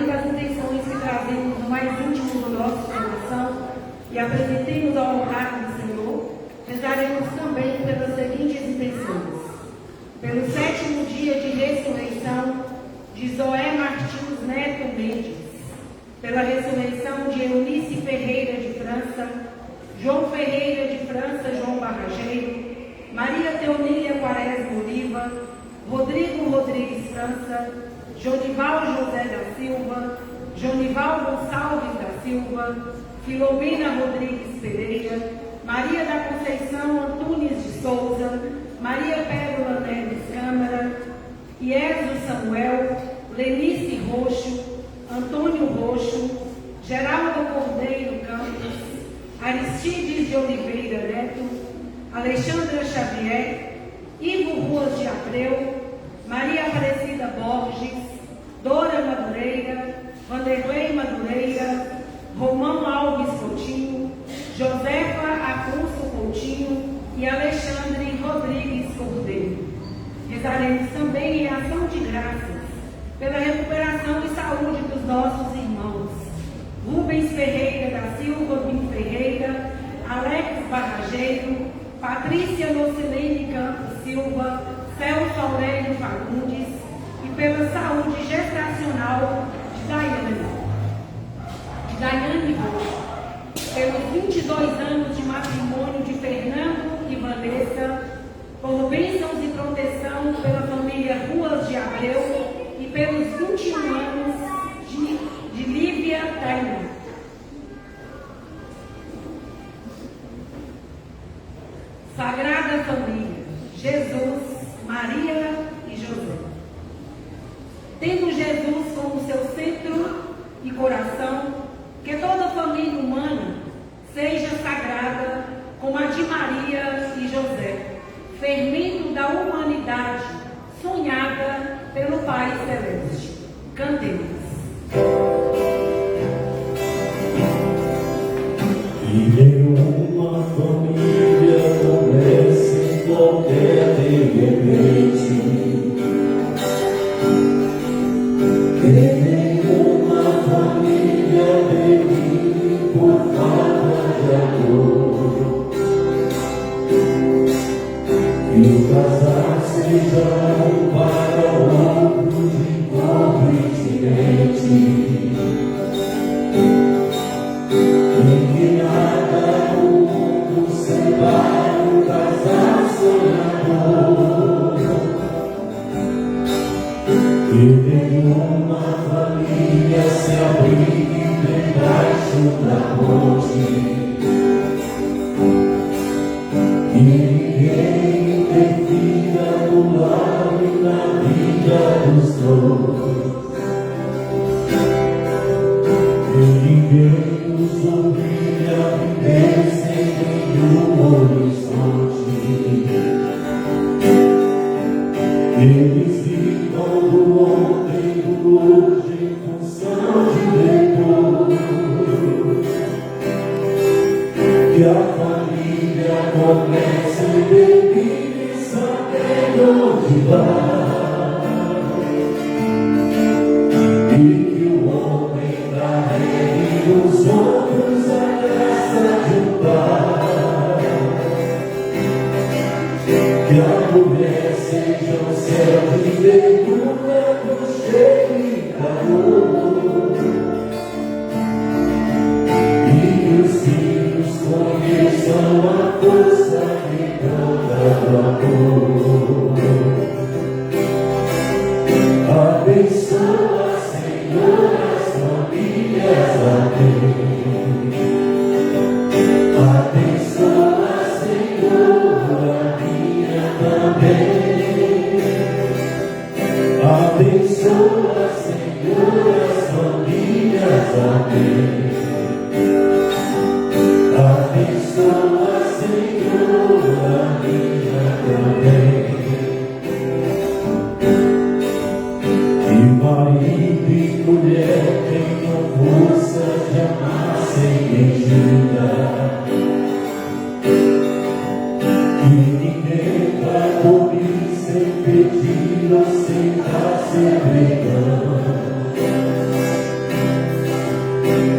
além das intenções que trazemos no mais íntimo do nosso coração e apresentemos ao altar do Senhor, rezaremos também pelas seguintes intenções. Pelo 7º dia de ressurreição de Zoé Martins Neto Mendes, pela ressurreição de Eunice Ferreira de França, João Ferreira de França, João Barrageiro, Maria Teonília Quaresma Oliva, Rodrigo Rodrigues França, Jonival José da Silva, Jonival Gonçalves da Silva, Filomena Rodrigues Pereira, Maria da Conceição Antunes de Souza, Maria Pérola Neves Câmara, Ieso Samuel, Lenice Roxo, Antônio Roxo, Geraldo Cordeiro Campos, Aristides de Oliveira Neto, Alexandra Xavier, Ivo Ruas de Abreu, Maria Aparecida Borges, Dora Madureira, Vanderlei Madureira, Romão Alves Coutinho, Josefa Afonso Coutinho e Alexandre Rodrigues Cordeiro. Rezaremos também em ação de graças pela recuperação e saúde dos nossos irmãos Rubens Ferreira da Silva Bin Ferreira, Alex Barrageiro, Patrícia Lucilene Campos Silva, Celso Aurélio Fagundes e pela saúde gestacional de Daiane Rocha, pelos 22 anos de matrimônio de Fernando e Vanessa, por bênçãos e proteção pela família Ruas de Abreu e pelos 21 anos de Lívia Tainá. Sagrada Família, Jesus, Maria e José. Tendo Jesus como seu centro e coração, que toda família humana seja sagrada como a de Maria e José, fermento da humanidade sonhada pelo Pai Celeste. Cantemos. Viver uma família comece qualquer repente. Ter uma família bem por falta de amor. Que o casar seja um para o outro de conveniente. E que nada no mundo separe um casal sonhador. Que tem uma família se abrigue debaixo da ponte. Que ninguém interfira no lar e na vida dos dois. Que ninguém nos obrigue a viver sem nenhum horizonte. Eles vivam do ontem e do hoje em função de depois. Que a família comece a beber e saber onde vai. E que o homem carregue nos ombros a graça de um pai. Que a mulher seja um céu de ternura, cheio de calor. E os filhos conheçam a força que canta do amor. Abençoa, Senhor, as famílias, amém. Abençoa, Senhor, a minha também. Abençoa, Senhor, as famílias, amém. Abençoa, Senhor, a minha também. Que marido e mulher tenham força de amar sem medida. Que ninguém vai morrer sem pedir ou sem dar segredão.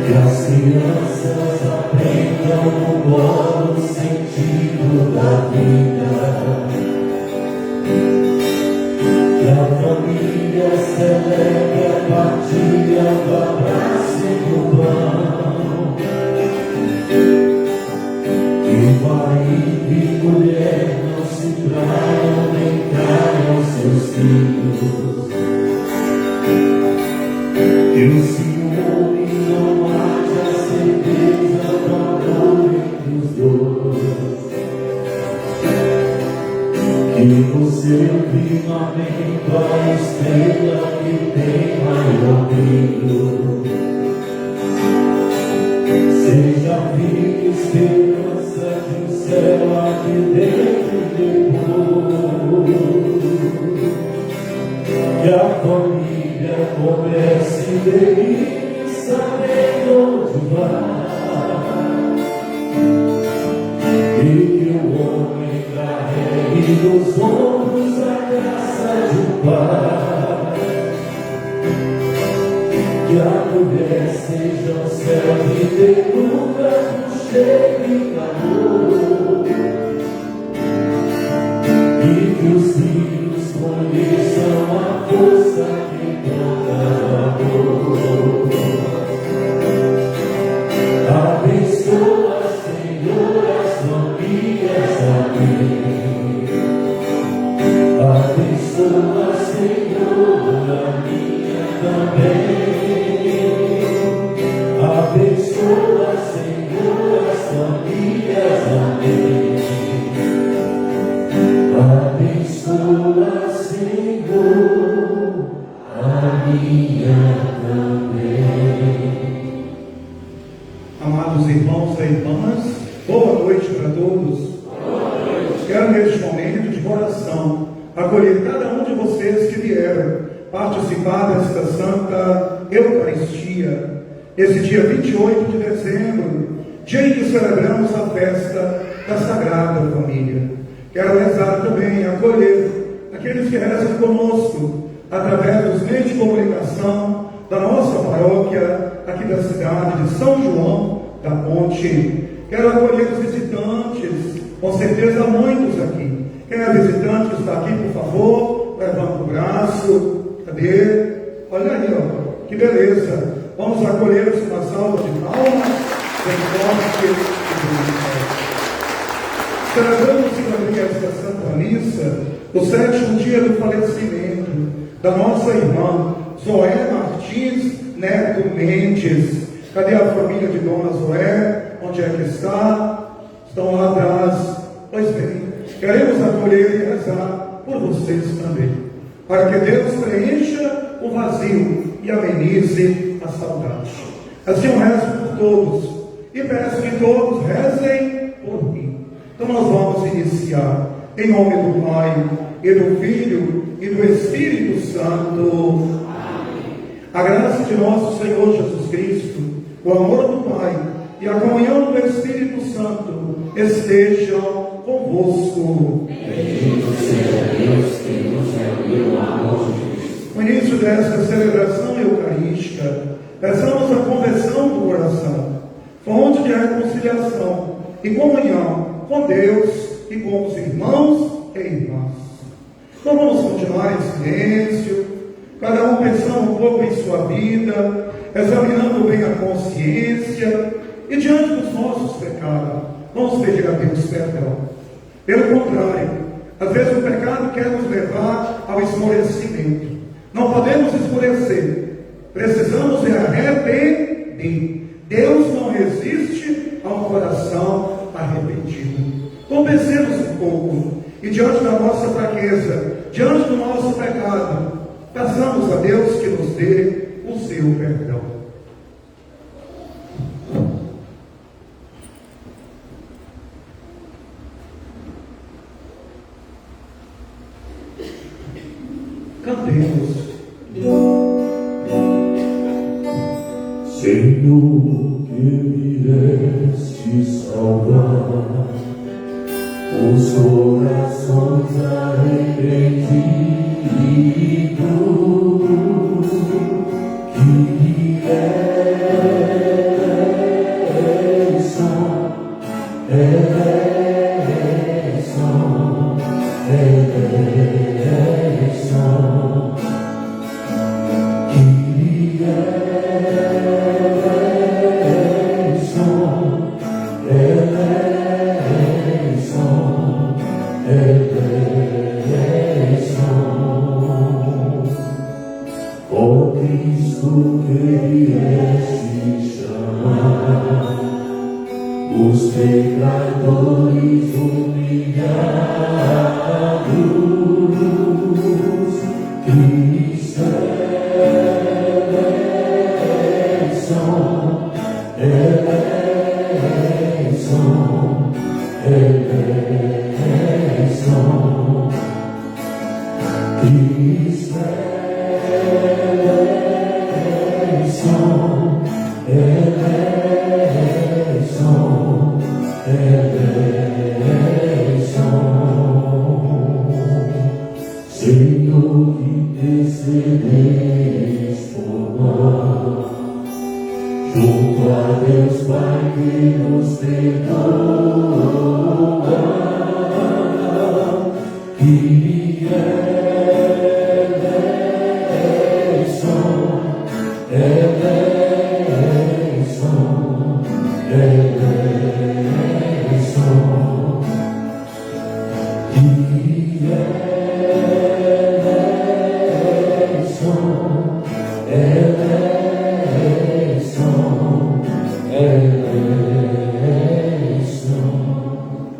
Que as crianças aprendam o modo sentido da vida. Que a família celebre a partilha do abraço e do pão. Que marido e mulher não se traiam nem traiam seus filhos. Que o ciúme não mate a certeza do amor entre os dois. Que no seu firmamento a estrela que tem maior brilho seja viva esperança de um céu aqui dentro depois. Que a família comece bem, sabendo onde vai. E que o homem carregue nos ombros a graça de um pai. Que a mulher seja um céu de ternura, um cheiro de calor. E que os filhos conheçam a força que brota do amor. Abençoa, Senhor, as famílias aqui. Abençoa, Senhor, a minha também. Abençoa, Senhor, as famílias aqui. Abençoa, Senhor, a minha também. Amados irmãos e irmãs, boa noite para todos. Boa noite. Quero neste momento de coração acolher cada um de vocês que vieram participar desta Santa Eucaristia, esse dia 28 de dezembro, dia em que celebramos a festa da Sagrada Família. Quero rezar também, acolher aqueles que rezam conosco, através dos meios de comunicação da nossa paróquia, aqui da cidade de São João da Ponte. Quero acolher os visitantes, com certeza há muitos aqui. Quem é visitante está aqui, por favor, levanta o braço. Cadê? Olha aí, ó, que beleza. Vamos acolhê-los com uma salva de palmas, bem forte e bonita. Celebramos também esta Santa Missa, o 7º dia do falecimento da nossa irmã Zoé Martins Neto Mendes. Cadê a família de Dona Zoé? Onde é que está? Estão lá atrás. Pois bem, queremos acolher e rezar por vocês também, para que Deus preencha o vazio e amenize a saudade. Assim eu rezo por todos e peço que todos rezem por mim. Então nós vamos iniciar em nome do Pai, e do Filho, e do Espírito Santo. Amém. A graça de nosso Senhor Jesus Cristo, o amor do Pai e a comunhão do Espírito Santo estejam convosco. Bendito seja Deus que nos reuniu no amor de Cristo. No início desta celebração eucarística, peçamos a conversão do coração, fonte de reconciliação e comunhão com Deus e com os irmãos e irmãs. Então vamos continuar em silêncio, cada um pensando um pouco em sua vida, examinando bem a consciência e diante dos nossos pecados, vamos pedir a Deus perdão. Pelo contrário, às vezes o pecado quer nos levar ao esmorecimento. Não podemos esmorecer, precisamos de arrepender. Deus não resiste a um coração arrependido. Então pensemos um pouco e diante da nossa fraqueza, diante do nosso pecado, peçamos a Deus que nos dê o seu perdão. Cantemos. Senhor, que vieste salvar os corações arrependidos, que vieste vieste chamar os pecadores humilhados. Cristo Senhor, intercedeis por nós, junto a Deus Pai que nos perdoa, que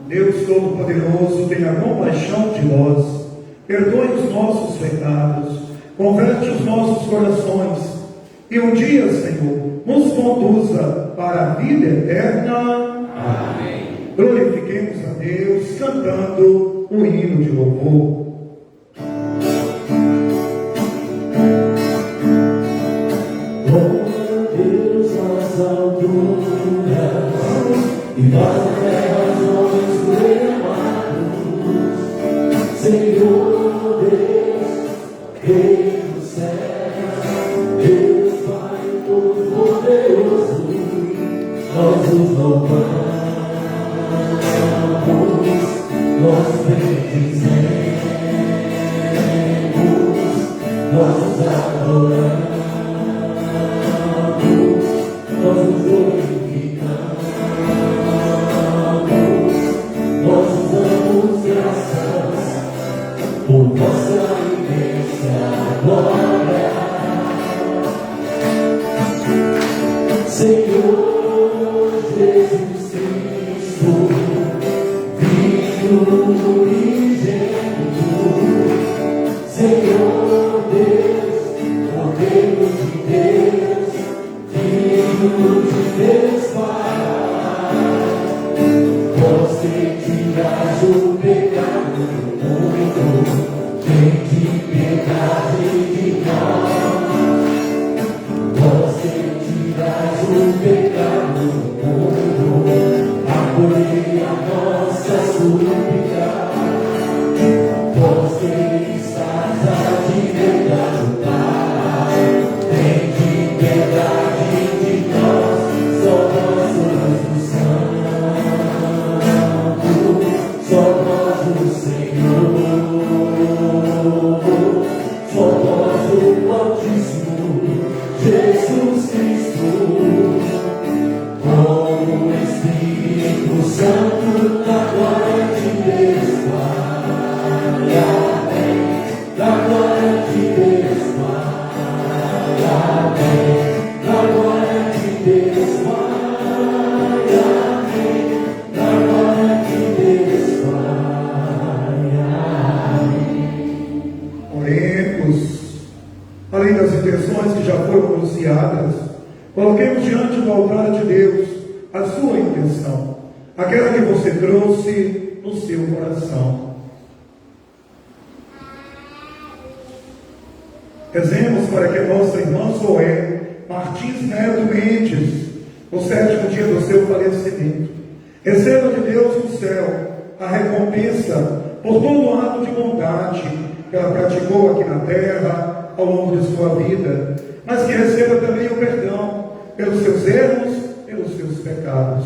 Deus Todo-Poderoso, tenha compaixão de nós, perdoe os nossos pecados, converte os nossos corações e um dia, Senhor, nos conduza para a vida eterna. Amém. Glorifiquemos a Deus cantando o hino de louvor. E das terras homens cremados, Senhor Deus, Rei dos céus, Deus Pai Todo-Poderoso, nós os louvamos, nós bendizemos, nós os adoramos, nós os glorificamos. Nós damos graças por vossa imensa glória, Senhor Jesus Cristo, Filho unigênito, Senhor Deus, Cordeiro de Deus, Filho de Deus Pai, vós que tirais o pecado do mundo, tende piedade de nós. Vós que tirais o pecado do mundo, acolhei a nossa súplica. Vós que estás à direita do Pai, tende piedade de nós. Só nós somos do Santo, só nós o Senhor, só nós o Altíssimo, Jesus Cristo, com o Espírito Santo, na glória de Deus Pai, amém, na glória de Deus Pai, amém, na glória de Deus Pai, amém, na glória de Deus Pai, amém. Oremos. Além das intenções que já foram anunciadas, coloquemos diante do altar de Deus a sua intenção, aquela que você trouxe no seu coração. Rezemos para que nossa irmã Zoé Martins Neto Mendes, no 7º dia do seu falecimento, receba de Deus no céu a recompensa por todo ato de bondade que ela praticou aqui na terra ao longo de sua vida, mas que receba também o perdão pelos seus erros, pelos seus pecados,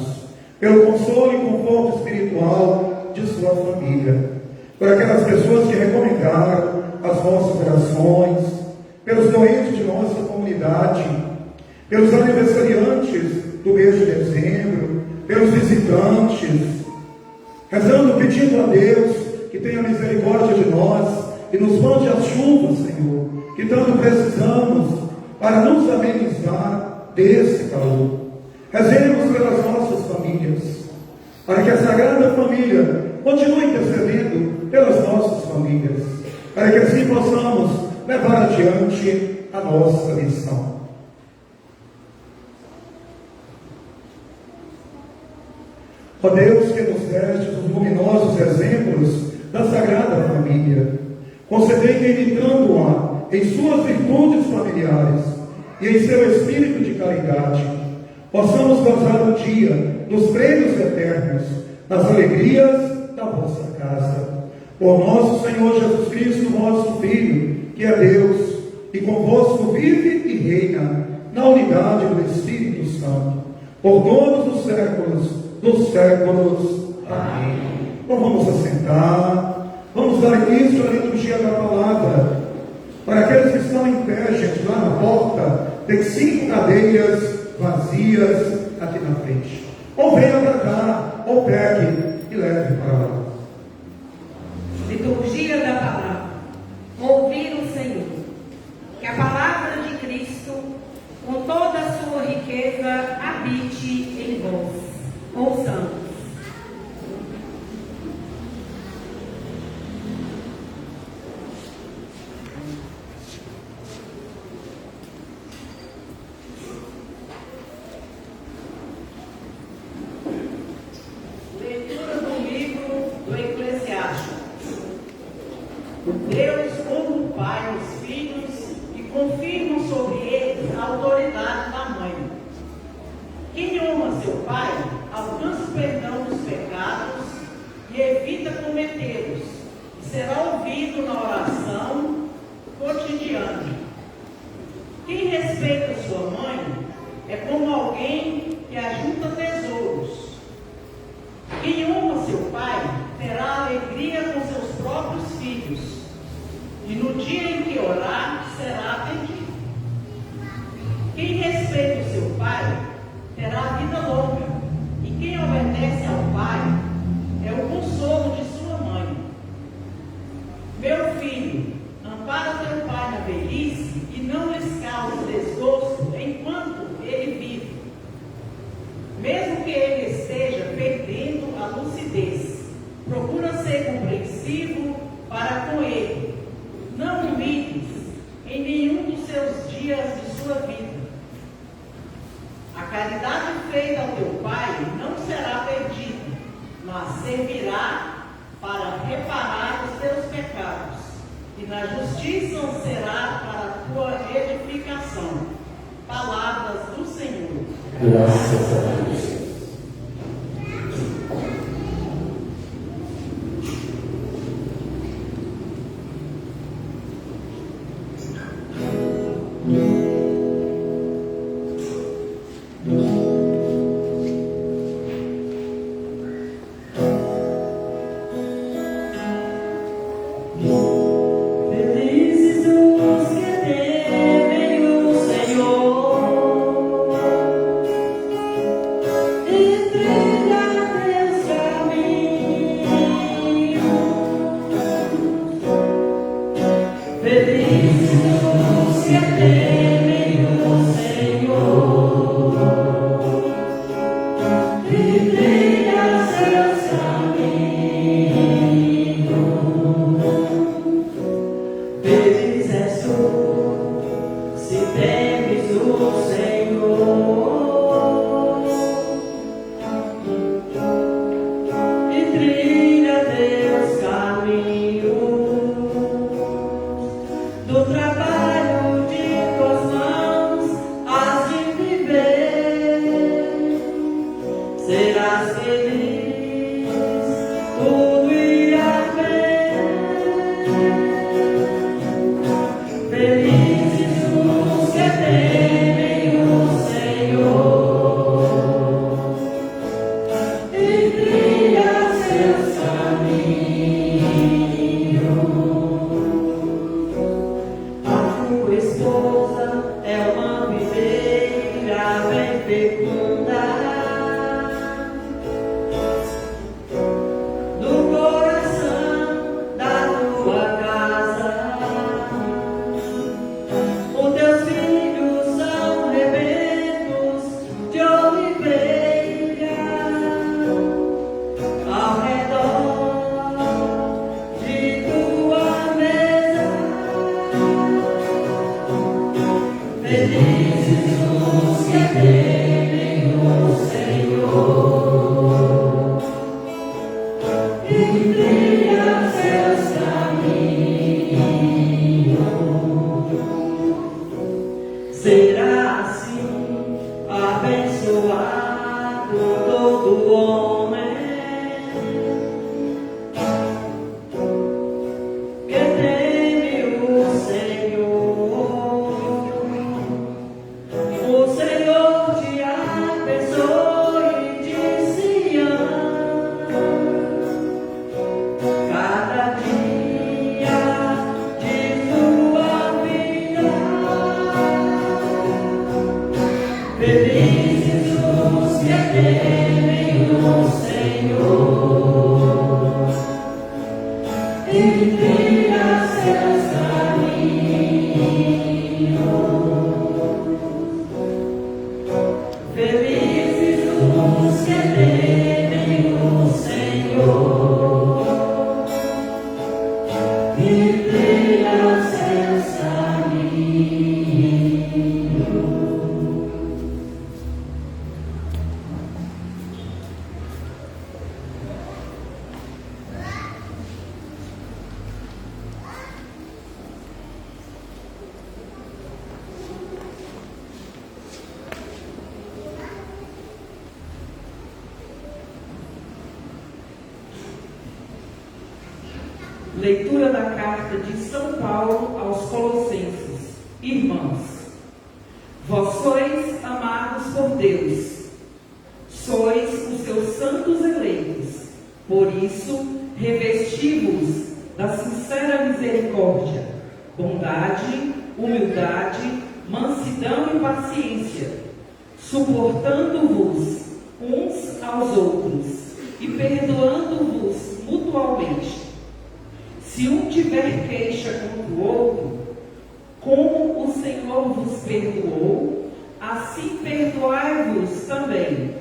pelo consolo e conforto espiritual de sua família, por aquelas pessoas que recomendaram as nossas orações, pelos doentes de nossa comunidade, pelos aniversariantes do mês de dezembro, pelos visitantes, rezando, pedindo a Deus que tenha misericórdia de nós e nos mande as chuvas, Senhor, que tanto precisamos para nos amenizar desse calor. Rezemos pelas nossas famílias, para que a Sagrada Família continue intercedendo pelas nossas famílias, para que assim possamos levar adiante a nossa missão. Ó Deus, que nos deste os luminosos exemplos da Sagrada Família, concedei que, imitando-a em suas virtudes familiares e em seu espírito de caridade, possamos gozar um dia dos prêmios eternos, nas alegrias da vossa casa. Por nosso Senhor Jesus Cristo, vosso Filho, que é Deus, e convosco vive e reina, na unidade do Espírito Santo, por todos os séculos dos séculos. Amém. Então vamos assentar, vamos dar início à liturgia da palavra. Para aqueles que estão em pé, gente, lá na porta, tem 5 cadeiras vazias aqui na frente. Ou venha para cá, ou pegue e leve para lá. Liturgia da palavra. Ouvir o Senhor. Que a palavra de Cristo, com toda a sua riqueza, habite em vós. Ouçamos. Leitura do livro do Eclesiástico. Deus honra o pai os filhos e confirma sobre eles a autoridade da mãe. Quem honra seu pai alcança o perdão dos pecados e evita cometê-los, e será ouvido na oração cotidiana. Quem respeita sua mãe é como alguém que ajunta tesouros. Quem honra seu pai terá alegria com seus próprios filhos, e no dia em que orar será atendido. Quem respeita o seu pai terá vida longa, e quem obedece ao pai é o consolo de sua mãe. Meu filho, ampara teu pai na velhice e não lhes cause desgosto enquanto ele vive, mesmo que ele esteja perdendo a lucidez. Procura ser compreensivo para com ele. Não humilhes em nenhum dos seus dias de sua vida. A caridade feita ao teu pai não será perdida, mas servirá para reparar os teus pecados, e na justiça será para a tua edificação. Palavras do Senhor. Graças a Deus. Felizes os que temem o Senhor, Felizes os que temem o Senhor e têm acesso caminho. Felizes os que temem o Senhor e têm acesso caminho. Leitura da carta de São Paulo aos Colossenses. Irmãos, vós sois amados por Deus, sois os seus santos eleitos, por isso revesti-vos da sincera misericórdia, bondade, humildade, mansidão e paciência, suportando-vos uns aos outros e perdoando-vos mutualmente. Se um tiver queixa contra o outro, como o Senhor vos perdoou, assim perdoai-vos também.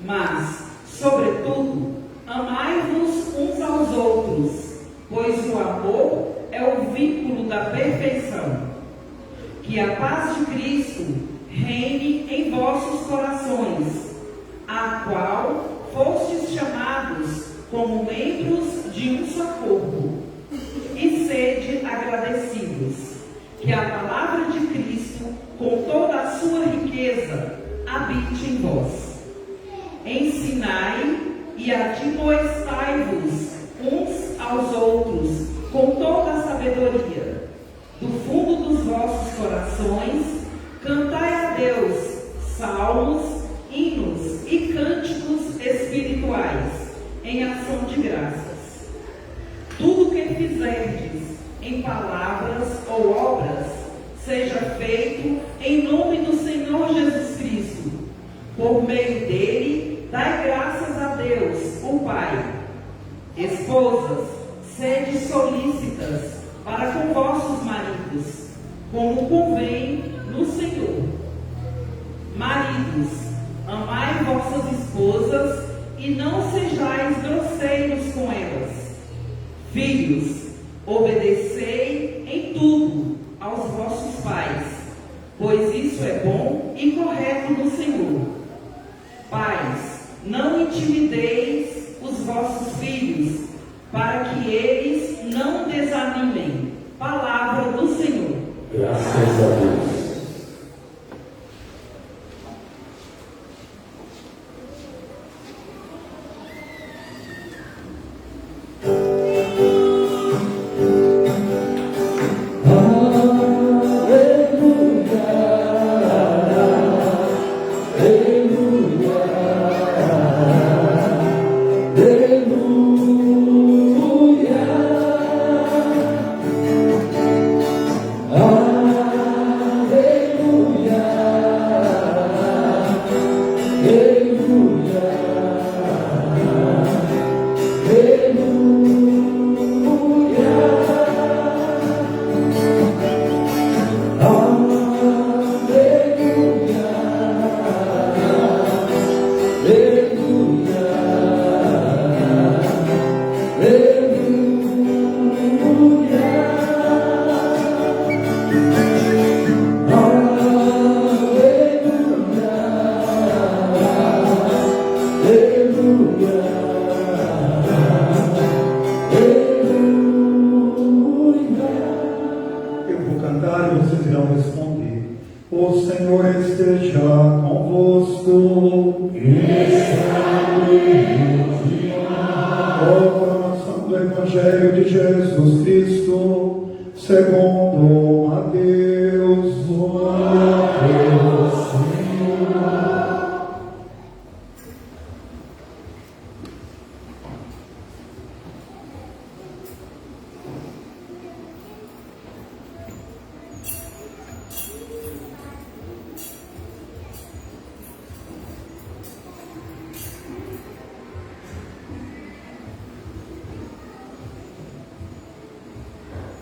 Mas, sobretudo, amai-vos uns aos outros, pois o amor é o vínculo da perfeição. Que a paz de Cristo reine em vossos corações, a qual fostes chamados como membros de um só corpo, e sede agradecidos. Que a palavra de Cristo, com toda a sua riqueza, habite em vós. Ensinai e admoestai-vos uns aos outros com toda a sabedoria. Do fundo dos vossos corações, cantai a Deus salmos, hinos e cânticos espirituais, em ação de graças. Tudo que fizerdes, em palavras ou obras, seja feito em nome do Senhor Jesus Cristo. Por meio dele, dai graças a Deus, o Pai. Esposas, sede solícitas para com vossos maridos, como convém no Senhor. Maridos, amai vossas esposas e não sejais grosseiros com elas. Filhos, obedecei em tudo aos vossos pais, pois isso é bom e correto no Senhor. Pais, não intimideis os vossos filhos, para que eles não desanimem. Palavra do Senhor. Graças a Deus.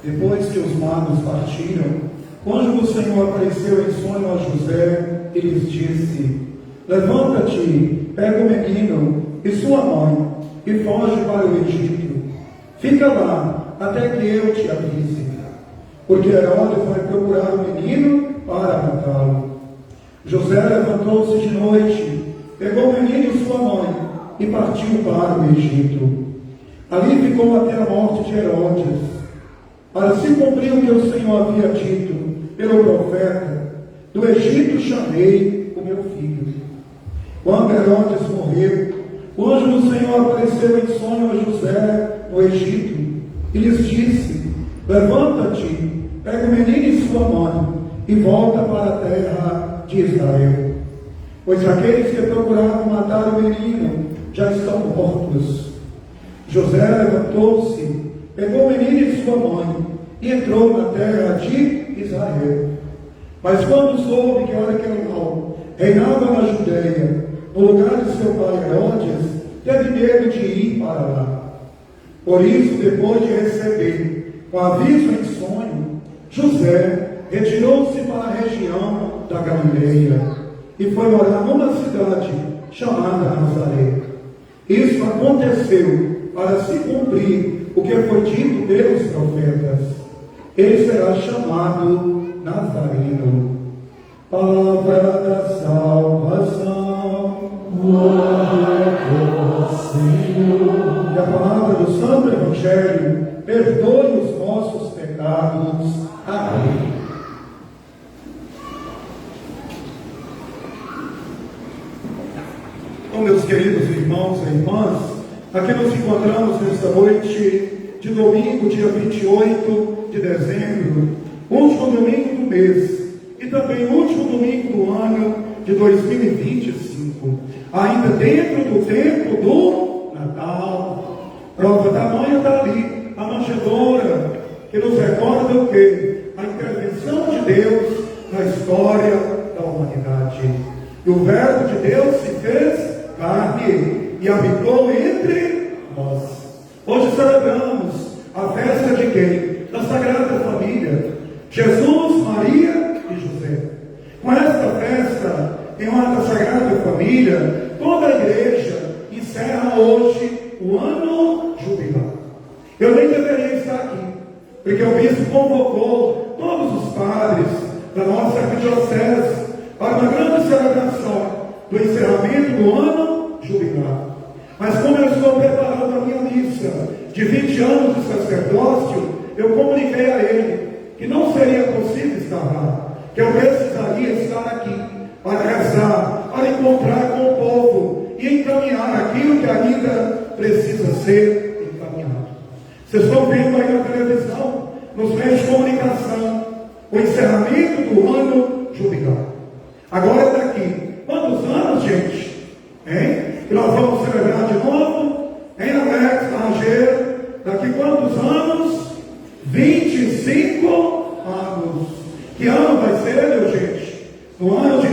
Depois que os magos partiram, o anjo do Senhor apareceu em sonho a José e lhes disse: levanta-te, pega o menino e sua mãe e foge para o Egito. Fica lá até que eu te avise, porque Herodes vai procurar o menino para matá-lo. José levantou-se de noite, pegou o menino e sua mãe e partiu para o Egito. Ali ficou até a morte de Herodes, para se cumprir o que o Senhor havia dito pelo profeta: do Egito chamei o meu filho. Quando Herodes morreu, o anjo do Senhor apareceu em sonho a José no Egito e lhes disse: levanta-te, pega o menino e sua mãe e volta para a terra de Israel, pois aqueles que procuravam matar o menino já estão mortos. José levantou-se, pegou o menino e sua mãe e entrou na terra de Israel. Mas quando soube que Arquelau reinava na Judeia, no lugar de seu pai Herodes, teve medo de ir para lá. Por isso, depois de receber o aviso em sonho, José retirou-se para a região da Galileia e foi morar numa cidade chamada Nazaré. Isso aconteceu para se cumprir o que foi dito pelos profetas: ele será chamado Nazareno. Palavra da salvação. Glória ao Senhor. Que a palavra do Santo Evangelho perdoe os nossos pecados. Amém. Bom, meus queridos irmãos e irmãs, aqui nos encontramos nesta noite de domingo, dia 28 de dezembro, último domingo do mês e também último domingo do ano de 2025, ainda dentro do tempo do Natal. Prova da manhã está ali, a manjedoura, que nos recorda o quê? A intervenção de Deus na história da humanidade. E o Verbo de Deus se fez carne e habitou entre nós. Hoje celebramos a festa de quem? Da Sagrada Família, Jesus, Maria e José. Com esta festa, em honra da Sagrada Família, toda a igreja encerra hoje o ano jubilar. Eu nem deveria estar aqui, porque o bispo convocou todos os padres da nossa arquidiocese para uma grande celebração do encerramento do ano jubilar. Mas como eu estou preparando a minha missa de 20 anos de sacerdócio, eu comuniquei a ele que não seria possível estar lá, que eu precisaria estar aqui para rezar, para encontrar com o povo e encaminhar aquilo que ainda precisa ser encaminhado. Vocês estão vendo aí na televisão, nos meios de comunicação, o encerramento do ano jubilar. Agora é daqui. Quantos anos, gente? Hein? E nós vamos celebrar de novo? Hein, Alex, Laranjeiro? Daqui quantos anos? 25 anos. Que ano vai ser, meu gente? No ano de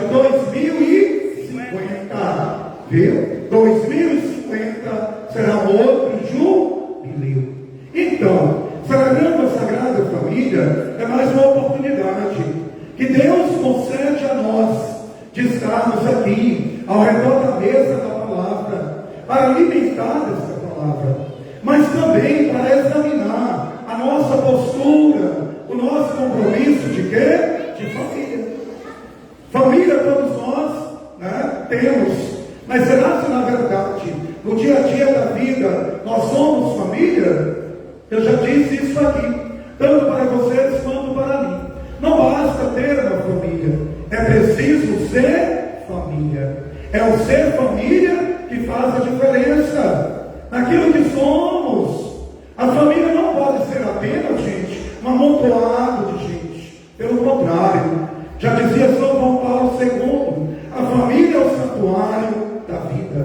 2050. Viu? 2050 será outro jubileu. Então, celebrando a Sagrada Família, é mais uma oportunidade que Deus concede a nós de estarmos aqui ao redor da mesa da palavra, para alimentar essa palavra, mas também para examinar a nossa postura, o nosso compromisso de quê? De família. Família todos nós, né, temos, mas será que na verdade, no dia a dia da vida, nós somos família? Eu já disse isso aqui, tanto para vocês quanto para mim. Não basta ter uma família, é preciso ser família. É o ser família que faz a diferença naquilo que somos. A família não pode ser apenas, gente, um amontoado de gente. Pelo contrário, já dizia São João Paulo II, a família é o santuário da vida.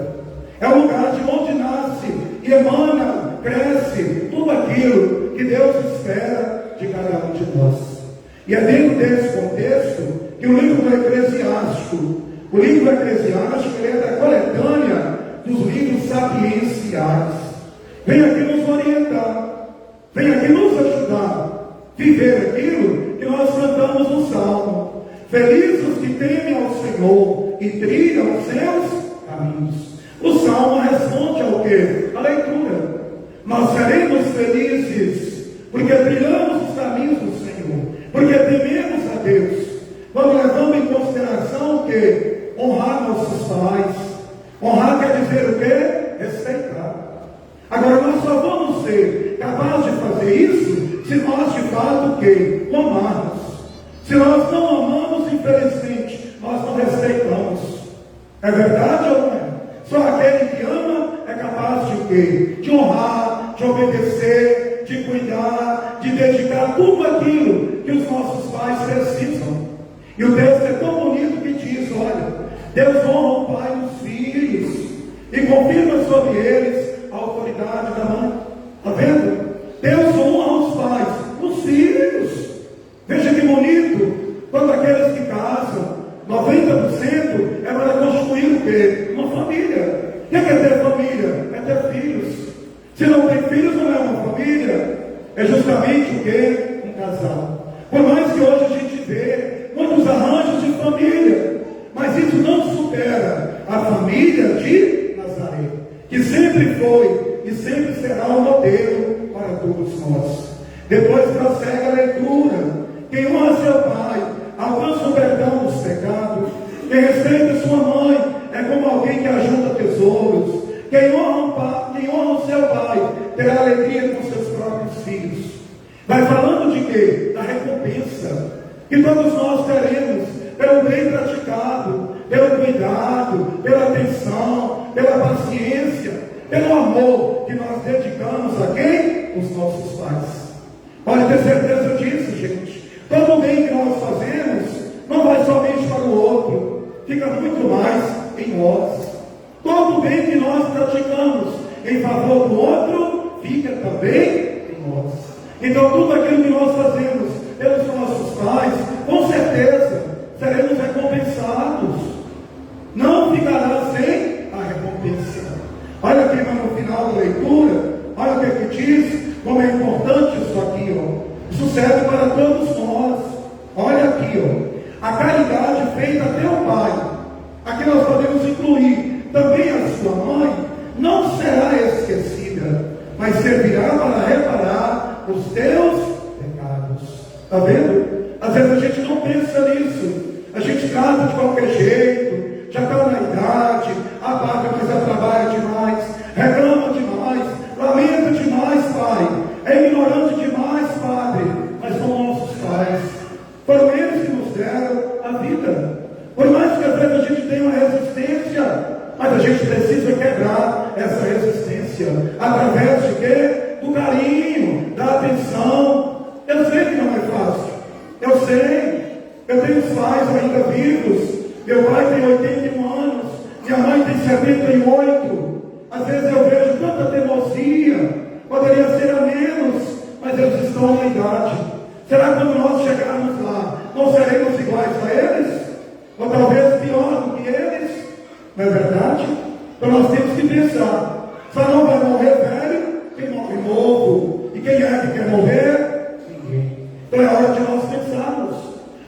É o lugar de onde nasce e emana, cresce tudo aquilo que Deus espera de cada um de nós. E é dentro desse contexto que o livro do Eclesiástico, ele é da coletânea dos livros sapienciais, vem aqui nos orientar. vem aqui nos ajudar a viver aquilo que nós cantamos no Salmo. Felizes os que temem ao Senhor e trilham os seus caminhos. O Salmo responde ao quê? A leitura. Nós seremos felizes porque trilhamos os caminhos do Senhor, porque tememos a Deus, quando levamos em consideração que honrar nossos pais. Honrar quer dizer o quê? Respeitar. Agora, nós só vamos ser capazes de fazer isso se nós de fato o quê? O amarmos. Se nós não amamos, infelizmente, nós não respeitamos. É verdade ou não é? Só aquele que ama é capaz de quê? De honrar, de obedecer, de cuidar, de dedicar tudo aquilo que os nossos pais precisam. E o texto é tão bonito que diz, olha, Deus honra o pai e os filhos e confirma sobre eles a autoridade da mãe. Está vendo? Deus honra os pais, os filhos. Veja que bonito, quando aqueles que casam, 90% é para construir o quê? Uma família. O que é ter família? É ter filhos. Se não tem filhos, não é uma família. É justamente o quê? Um casal. Por mais que hoje a gente vê muitos arranjos de família, mas isso não supera a família de Nazaré, que sempre foi e sempre será um modelo para todos nós. Depois prossegue a leitura. Quem honra seu pai alcança o perdão dos pecados. Quem respeita sua mãe é como alguém que ajuda tesouros. Quem honra o seu pai terá alegria com seus próprios filhos. Vai falando de quê? Da recompensa que todos nós teremos pelo bem praticado, pelo cuidado, pela atenção, pela paciência, pelo amor que nós dedicamos a quem? Os nossos pais. Pode ter certeza disso, gente. Todo o bem que nós fazemos não vai somente para o outro, fica muito mais em nós. Todo o bem que nós praticamos em favor do outro, fica também em nós. Então tudo aquilo que nós fazemos pelos nossos pais, com certeza seremos recompensados. Não ficará sem a recompensa. Olha aqui no final da leitura, olha o que é que diz, como é importante isso aqui, ó. Isso serve para todos nós. Olha aqui, ó. A caridade feita a teu pai, aqui nós podemos incluir também a sua mãe, não será esquecida, mas servirá para reparar os teus pecados. Está vendo? Às vezes a gente não pensa nisso. A gente casa de qualquer jeito, já está na idade, apaga, mas já trabalha demais, reclama demais, lamenta demais, pai. É ignorante demais, Padre, mas são nossos pais. Foram eles que nos deram a vida. Por mais que às vezes a gente tenha uma resistência, mas a gente precisa quebrar essa resistência. Através de quê? Do carinho, da atenção. Eu sei que não é fácil. Eu sei. Eu tenho os pais ainda vivos. Meu pai tem 81 anos, minha mãe tem 78. Às vezes eu vejo tanta teimosia. Poderia ser a menos, mas eles estão na idade. Será que quando nós chegarmos lá, não seremos iguais a eles? Ou talvez pior do que eles? Não é verdade? Então nós temos que pensar. Só não vai morrer velho quem morre novo. E quem é que quer morrer? Ninguém. Então é hora de nós pensarmos.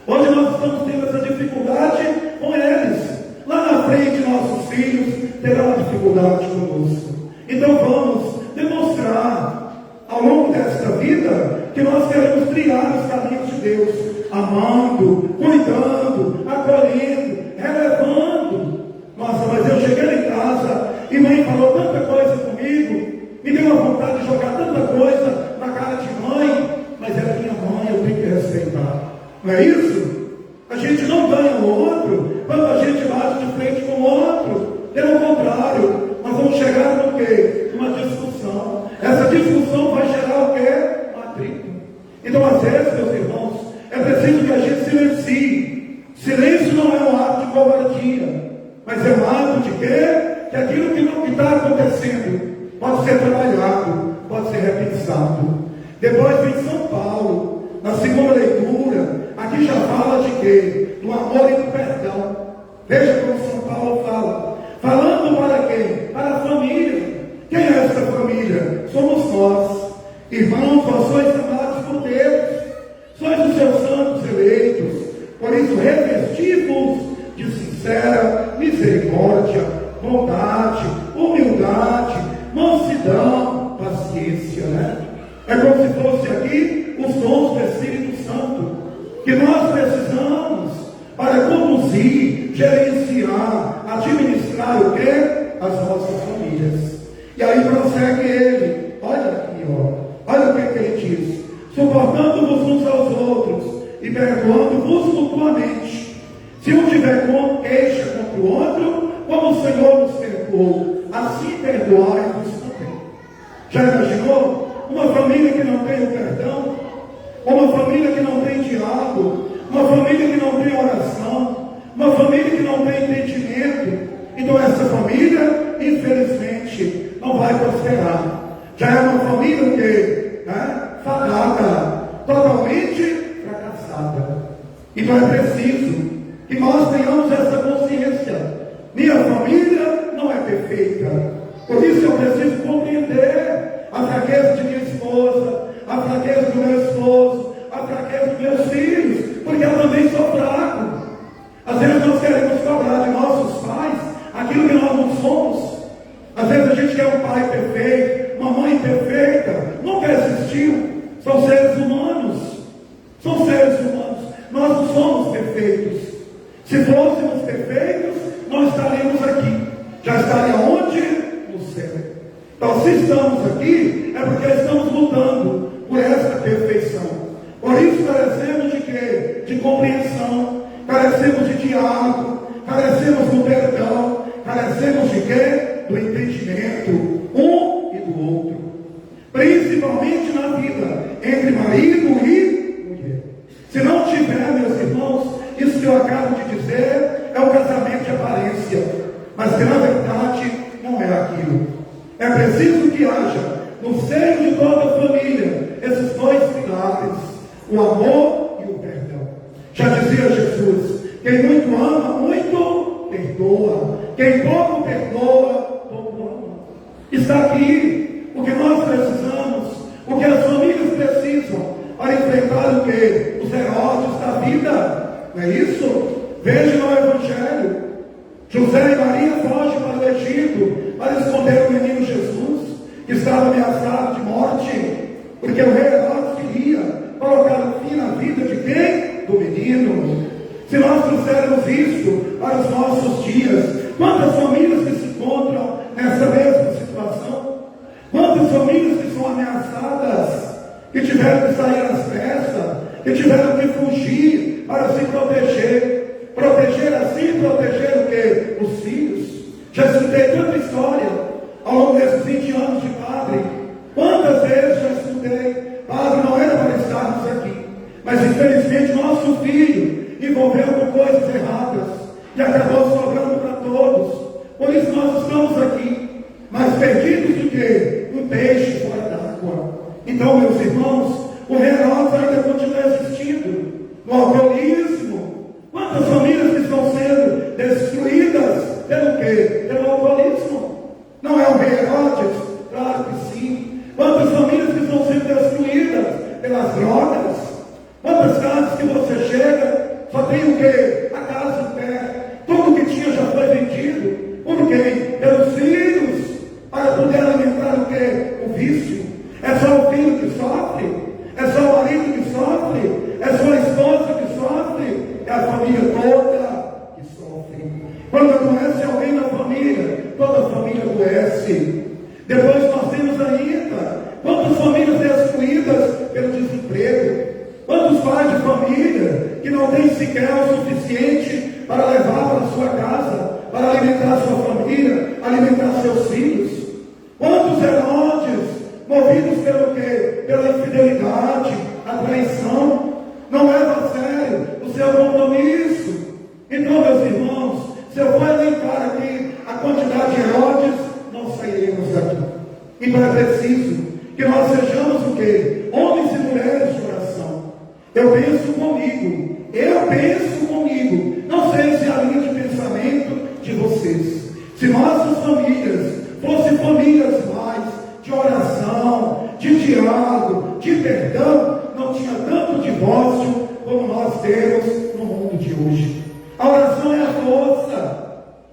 Hoje nós estamos tendo essa dificuldade com eles. Lá na frente, nossos filhos terão dificuldade conosco. Então vamos demonstrar ao longo desta vida que nós queremos trilhar os caminhos de Deus, amando, cuidando, acolhendo, relevando. Nossa, mas eu cheguei em casa e mãe falou tanta coisa comigo, me deu uma vontade de jogar tanta coisa na cara de mãe, mas é minha mãe, eu tenho que respeitar. Não é isso? A gente não ganha o outro quando a gente bate de frente com o outro. Pelo contrário, nós vamos chegar no quê? Uma discussão. Essa discussão vai gerar o quê? Um atrito. Então, às vezes, meus irmãos, é preciso que a gente silencie. Silêncio não é um ato de covardia, mas é um ato de quê? Que aquilo que está acontecendo pode ser trabalhado, pode ser repensado. Depois vem São Paulo, na segunda leitura, aqui já fala de quê? Do amor e do perdão. Veja como São Paulo fala. Falando para quem? Para a família. Quem é essa família? Somos nós. Irmãos, vós sois amados por Deus, sois os seus santos eleitos, por isso revesti-vos de sincera misericórdia, bondade, humildade, mansidão, paciência, né? É como se fosse aqui os dons do Espírito Santo, que nós precisamos para conduzir, gerenciar, administrar o quê? As nossas famílias. E aí prossegue ele, olha aqui, olha o que ele diz: suportando-vos uns aos outros e perdoando-vos mutuamente. Se um tiver queixa contra o outro, como o Senhor nos perdoou, assim perdoai-vos também. Já imaginou? Uma família que não tem o perdão, uma família que não tem diálogo, uma família que não tem oração, uma família que não tem entendimento, então essa família, infelizmente, não vai prosperar. Já é uma família que, fadada, totalmente fracassada. Então é preciso que nós tenhamos essa consciência. Minha família não é perfeita, por isso eu preciso compreender a fraqueza de minha esposa, a fraqueza do meu esposo, a fraqueza dos meus filhos, porque eu também sou fraco. Às vezes nós queremos cobrar de nossos pais aquilo que nós não somos. Às vezes a gente quer um pai perfeito, uma mãe perfeita, nunca existiu. São seres humanos, nós não somos perfeitos. Se fôssemos perfeitos, não estaríamos aqui, já estaria onde? No céu. Então, se estamos aqui, é porque estamos lutando por essa perfeição. Por isso carecemos de quê? De compreensão, carecemos de diálogo, carecemos do perdão, carecemos de quê? Do entendimento um e do outro. Principalmente na vida entre marido e mulher. Se não tiver, meus irmãos, isso que eu acabo de dizer é um casamento de aparência, mas que na verdade não é aquilo. É preciso que haja no seio de toda a família esses dois pilares, o amor e o perdão. Já dizia Jesus: quem muito ama, muito perdoa. Quem pouco perdoa, pouco ama. Está aqui o que nós precisamos, o que as famílias precisam para enfrentar o quê? Os Herodes da vida. Não é isso? Veja no Evangelho. José e Maria fogem para o Egito para esconder o menino Jesus, que estava ameaçado de morte, porque o rei Herodes queria colocar fim na vida de quem? Do menino. Se nós trouxermos isso para os nossos dias, quantas famílias que se encontram nessa mesma situação? Quantas famílias que são ameaçadas, que tiveram que sair às pressas, que tiveram que fugir para se proteger? Proteger assim, proteger o quê? Os filhos. Já escutei tanta história ao longo desses 20 anos de padre. Quantas vezes já escutei: padre, não era para estarmos aqui, mas infelizmente nosso filho envolveu com coisas erradas e acabou sobrando para todos. Por isso nós estamos aqui, mas perdidos de quê? Um peixe fora d'água. Então, meus irmãos, o Herodes ainda continua existindo no alcoolismo. Quantas famílias que estão sendo destruídas pelo quê? Pelo alcoolismo. Não é o rei Herodes? Claro que sim. Quantas famílias que estão sendo destruídas pelas drogas? Quantas casas que você chega, só tem o quê? A casa em pé. Tudo que tinha já foi vendido. Por quê? Pelos filhos, para poder alimentar o quê? O vício. É só o filho que sofre? É só o marido que sofre? É só a esposa que sofre? É a família toda que sofre. Quando adoece alguém na família, toda a família adoece. Depois nós temos ainda quantas famílias destruídas pelo desemprego. Quantos pais de família que não têm sequer o suficiente para levar para a sua casa, para alimentar a sua família, alimentar seus filhos. Quantos Herodes movidos pelo quê? Pela infidelidade, a traição, não leva a sério o seu compromisso. Então, meus irmãos, se eu for elencar aqui a quantidade de Herodes, não sairemos daqui. Então é preciso que nós sejamos o quê? Homens e mulheres de oração. Eu penso comigo, não sei se é a linha de pensamento de vocês. Se nossas famílias fossem famílias mais de oração, de diálogo, de perdão, não tinha tanto divórcio como nós temos no mundo de hoje. A oração é a força.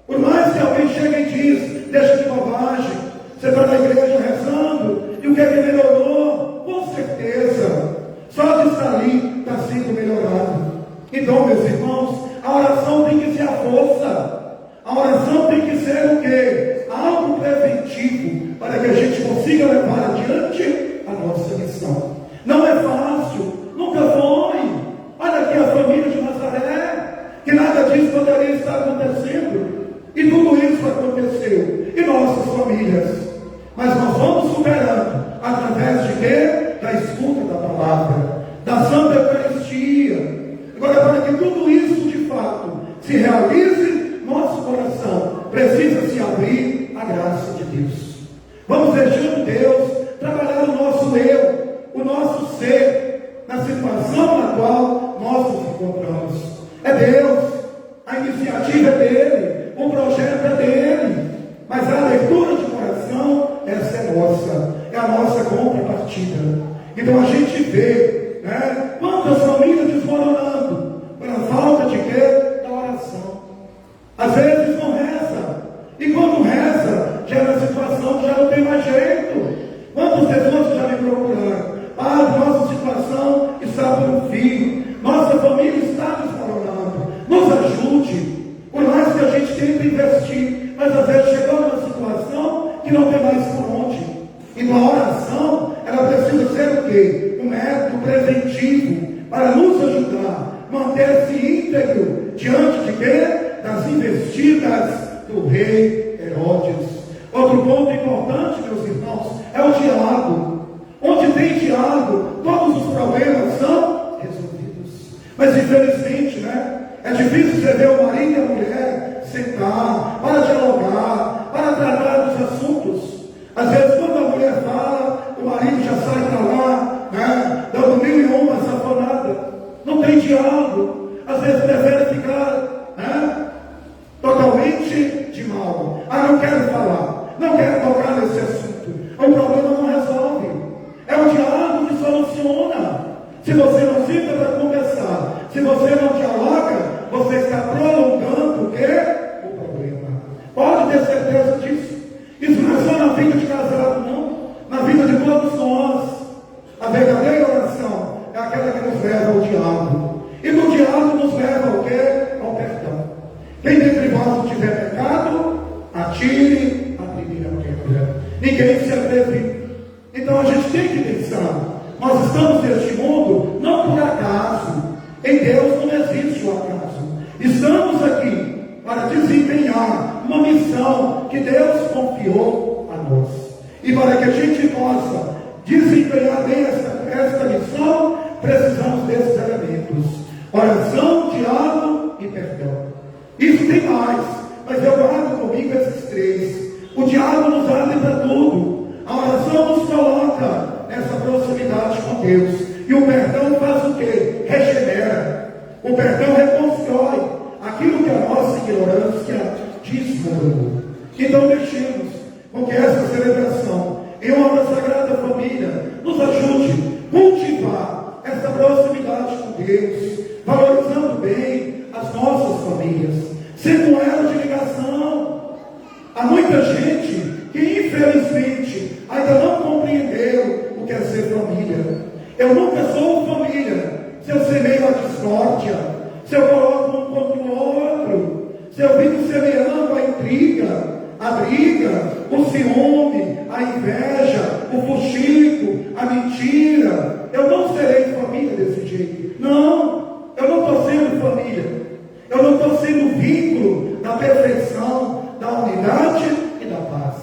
Por mais que alguém chegue e diz, deixa de bobagem, você está na igreja rezando, e o que é que melhorou? Com certeza, só de estar ali está sendo melhorado. Então, meus irmãos, a oração tem que ser a força. A oração tem que ser o quê? Algo preventivo, para que a gente consiga levar adiante a nossa missão. Não é fácil, nunca foi. Olha aqui a família de Nazaré, que nada disso poderia estar acontecendo. E tudo isso aconteceu em nossas famílias. Mas nós vamos superando, através de quê? Da escuta da palavra, da Santa Eucaristia. Agora, para que tudo isso de fato se realize, nosso coração precisa se abrir à graça de Deus. Vamos deixando Deus trabalhar o nosso eu, o nosso ser, na situação na qual nós nos encontramos. É Deus, a iniciativa é dele, o projeto é dele, mas a leitura de coração, essa é nossa, é a nossa contrapartida. Então a gente vê, né, quantas famílias desmoronando, pela falta de quê? Da oração. Às vezes não reza, e quando reza, já é uma situação que já não tem mais jeito. Quantas pessoas já me procuraram? Padre, nossa situação está por um fio, nossa família está desmoronando, nos ajude. Por mais que a gente tente investir, mas às vezes chegou numa situação que não tem mais por onde. E a oração, ela precisa ser o quê? Um método preventivo para nos ajudar a manter-se íntegro diante de quê? Das investidas do rei Herodes. Outro ponto importante, meus irmãos, é o diálogo. Onde tem diálogo, todos os problemas são resolvidos. Mas infelizmente, né? É difícil você ver o marido e a mulher sentar, para dialogar, para tratar dos assuntos. Às vezes, quando a mulher fala, o marido já sai para lá, né, dando 1001 safonada. Não tem diálogo. Às vezes, prefere ficar, né, totalmente de mal. Não quero falar, não quero tocar nesse assunto. O problema não resolve. É o diálogo que soluciona. Se você não senta para conversar, se você não dialoga, você está prolongando o quê? O problema. Pode ter certeza disso. Isso não é só na vida de casado, não. Na vida de todos nós. A verdadeira oração é aquela que nos leva ao diálogo. E no diálogo nos leva ao quê? Ao perdão. Quem dentre vós não tiver pecado, atire a primeira pedra. Ninguém se atreve. Então a gente tem que pensar. Nós estamos neste mundo não por acaso. Em Deus não existe o acaso. Estamos aqui para desempenhar uma missão que Deus confiou a nós. E para que a gente possa desempenhar bem esta missão, precisamos desses elementos: oração, diálogo e perdão. Isso tem mais, mas eu guardo comigo esses três. O diálogo nos abre para tudo. A oração nos coloca nessa proximidade com Deus. E o perdão faz o quê? Regenera. O perdão reconstrói aquilo que a nossa ignorância desmoronou. Então deixemos com que essa celebração, em honra da Sagrada Família, nos ajude a cultivar essa proximidade com Deus, valorizando bem as nossas famílias, sendo um elo de ligação. Há muita gente que infelizmente ainda não compreendeu o que é ser família. Eu nunca sou família se eu semeio a discórdia, se eu coloco um contra o outro, se eu vivo semeando a intriga, a briga, o ciúme, a inveja, o fuxico, a mentira. Eu não serei família desse jeito. Não, eu não estou sendo família. Eu não estou sendo vínculo da perfeição, da unidade e da paz.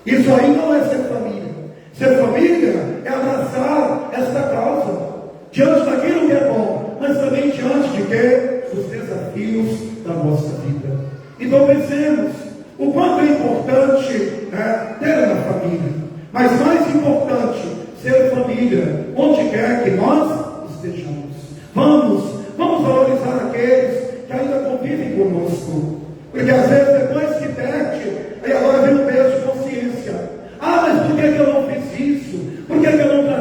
Isso aí não é ser família. Ser família é abraçar esta causa, diante daquilo que é bom, mas também diante de quê? Dos desafios da nossa vida. Então pensemos o quanto é importante, né, ter uma família, mas mais importante, ser família, onde quer que nós estejamos. Vamos valorizar aqueles que ainda convivem conosco, porque às vezes depois que perde, aí agora vem um peso de consciência. Mas por que eu não fiz isso? Por que eu não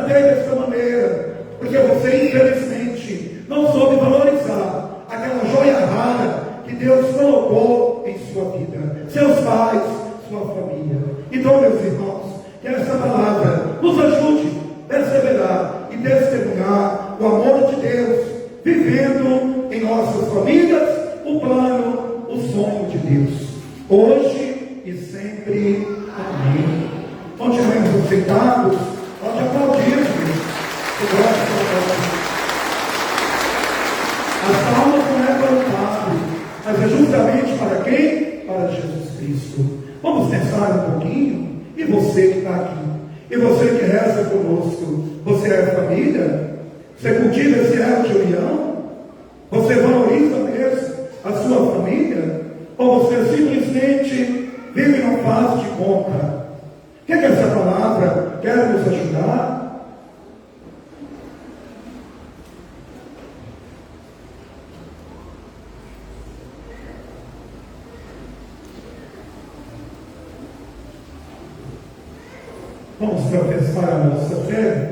Deus colocou em sua vida, seus pais, sua família. Então, meus irmãos, que essa palavra nos ajude a perseverar e testemunhar o amor de Deus, vivendo em nossas famílias o plano, o sonho de Deus, hoje e sempre. Amém. Continuemos sentados, nós aplaudirmos o nosso. As palmas não é para o Padre, mas é justamente para quem? Para Jesus Cristo. Vamos pensar um pouquinho. E você que está aqui, e você que reza conosco, você é família? Você cultiva esse elo de união? Você valoriza mesmo a sua família? Ou você simplesmente vive e não faz de conta? O que essa palavra quer nos ajudar? Vamos professar a nossa fé.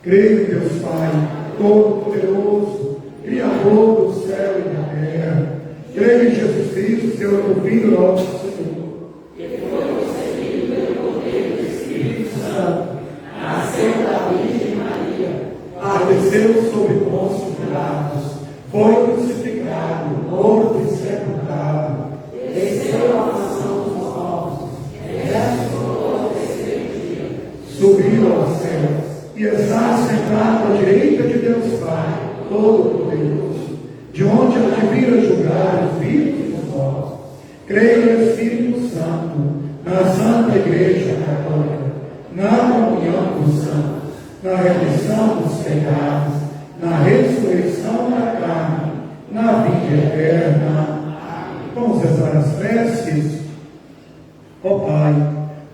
Creio em Deus Pai, Todo-Poderoso, Criador do céu e da terra. Creio em Jesus Cristo, seu Filho, nosso Senhor. Que foi concebido pelo poder do Espírito Santo, nasceu da Virgem Maria, padeceu sob Pôncio Pilatos, foi crucificado, morto e sepultado, desceu à mansão dos mortos, ressuscitou ao terceiro dia, subiu aos céus e está sentado à direita de Deus Pai, Todo-Poderoso, de onde há de vir a julgar os vivos e os mortos. Creio no Espírito Santo, na Santa Igreja Católica, na comunhão dos santos, na remissão dos pecados, na ressurreição da carne, na vida eterna. Vamos rezar as preces. Ó Pai,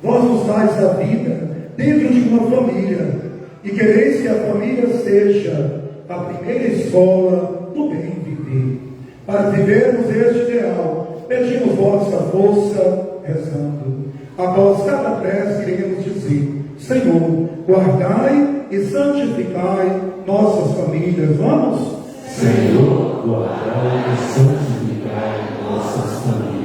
vós nos dais a vida dentro de uma família, e quereis que a família seja a primeira escola do bem viver. Para vivermos este ideal, pedimos vossa força, rezando. Após cada prece, iremos dizer: Senhor, guardai e santificai nossas famílias. Vamos? Senhor, guardai e santificai nossas famílias.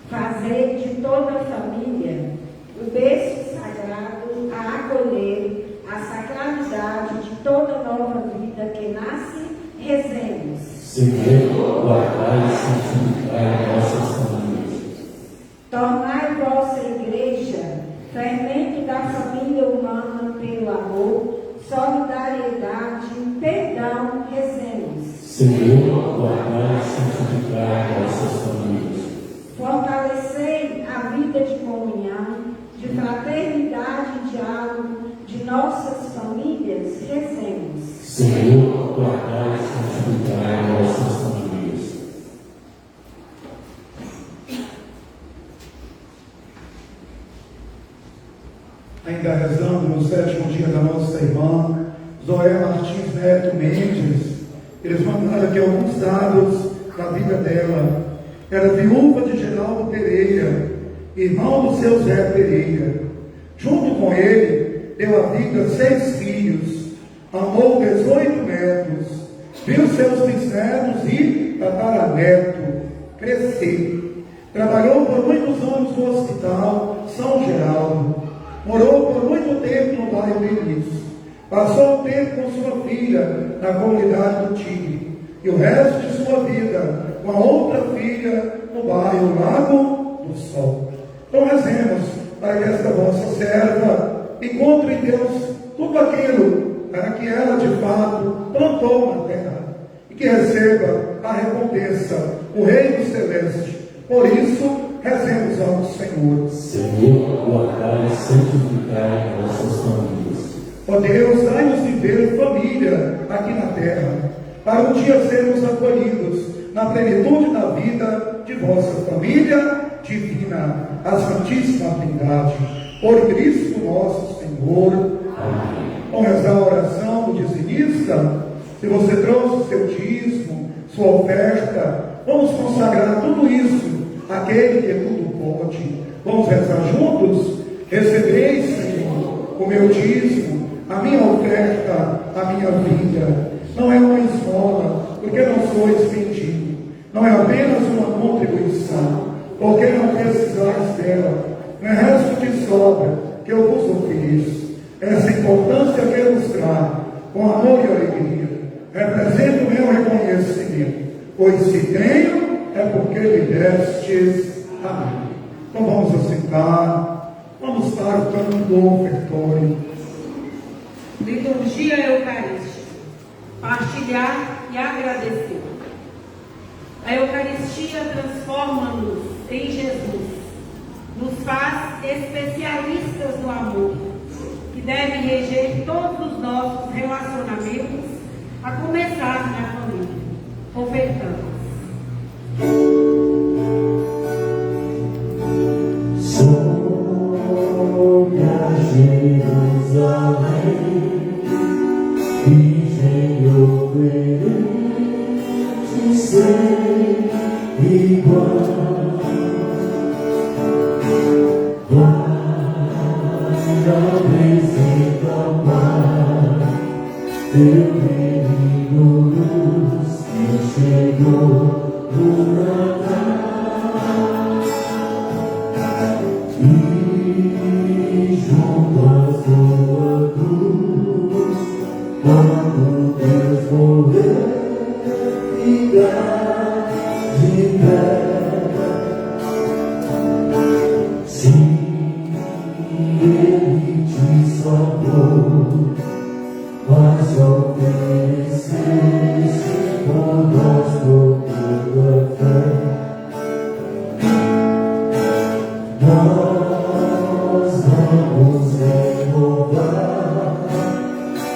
Fazer de toda a família o berço sagrado a acolher a sacralidade de toda nova vida que nasce, rezemos. Senhor, guardai e santificai nossas famílias. Tornai vossa igreja fermento da família humana pelo amor, solidariedade, perdão, rezemos. Senhor, guardai e santificai nossas famílias. Fortalecei a vida de comunhão, de fraternidade e diálogo de nossas famílias, rezemos. Senhor, guardai e santificai nossas famílias. Ainda rezando no 7º dia da nossa irmã Zoé Martins Neto Mendes, eles mandaram aqui alguns dados da vida dela. Era viúva de Geraldo Pereira, irmão do seu Zé Pereira. Junto com ele, deu a vida a 6 filhos, amou 18 netos, viu seus bisnetos e tataraneto crescer. Trabalhou por muitos anos no Hospital São Geraldo. Morou por muito tempo no bairro Feliz. Passou um tempo com sua filha na comunidade do Tigre. E o resto de sua vida com a outra filha no bairro Lago do Sol. Então rezemos para que esta vossa serva encontre em Deus tudo aquilo para que ela de fato plantou na terra e que receba a recompensa, o Reino Celeste. Por isso, rezemos ao Senhor. Senhor, guardai e santificai nossas famílias. Ó Deus, dai-nos viver família aqui na terra, para um dia sermos acolhidos na plenitude da vida de vossa família divina, a Santíssima Trindade. Por Cristo nosso Senhor. Amém. Vamos rezar a oração do dizimista. Se você trouxe o seu dízimo, sua oferta, vamos consagrar tudo isso àquele que tudo pode. Vamos rezar juntos? Recebeis, Senhor, o meu dízimo, a minha oferta, a minha vida. Não é uma esmola, porque não sois mendigo. Não é apenas uma contribuição, porque não precisais dela. Não é resto que sobra, que eu vos ofereço. Essa importância quero mostrar, com amor e alegria. Representa o meu reconhecimento. Pois se tenho, é porque me destes. Amém. Então vamos assentar, vamos estar o canto do ofertório. Liturgia Eucarística. Partilhar e agradecer. A Eucaristia transforma-nos em Jesus. Nos faz especialistas do amor, que deve reger todos os nossos relacionamentos, a começar na família. Ofertamos. Sobre a Jerusalém, Virgem oferente, sem igual. Apresenta ao Pai teu menino luz que chegou no Natal, e junto à sua cruz, quando Deus morreu, ficar de pé. Sim, Ele te salvou, mas ofereceste por nós toda a fé. Nós vamos renovar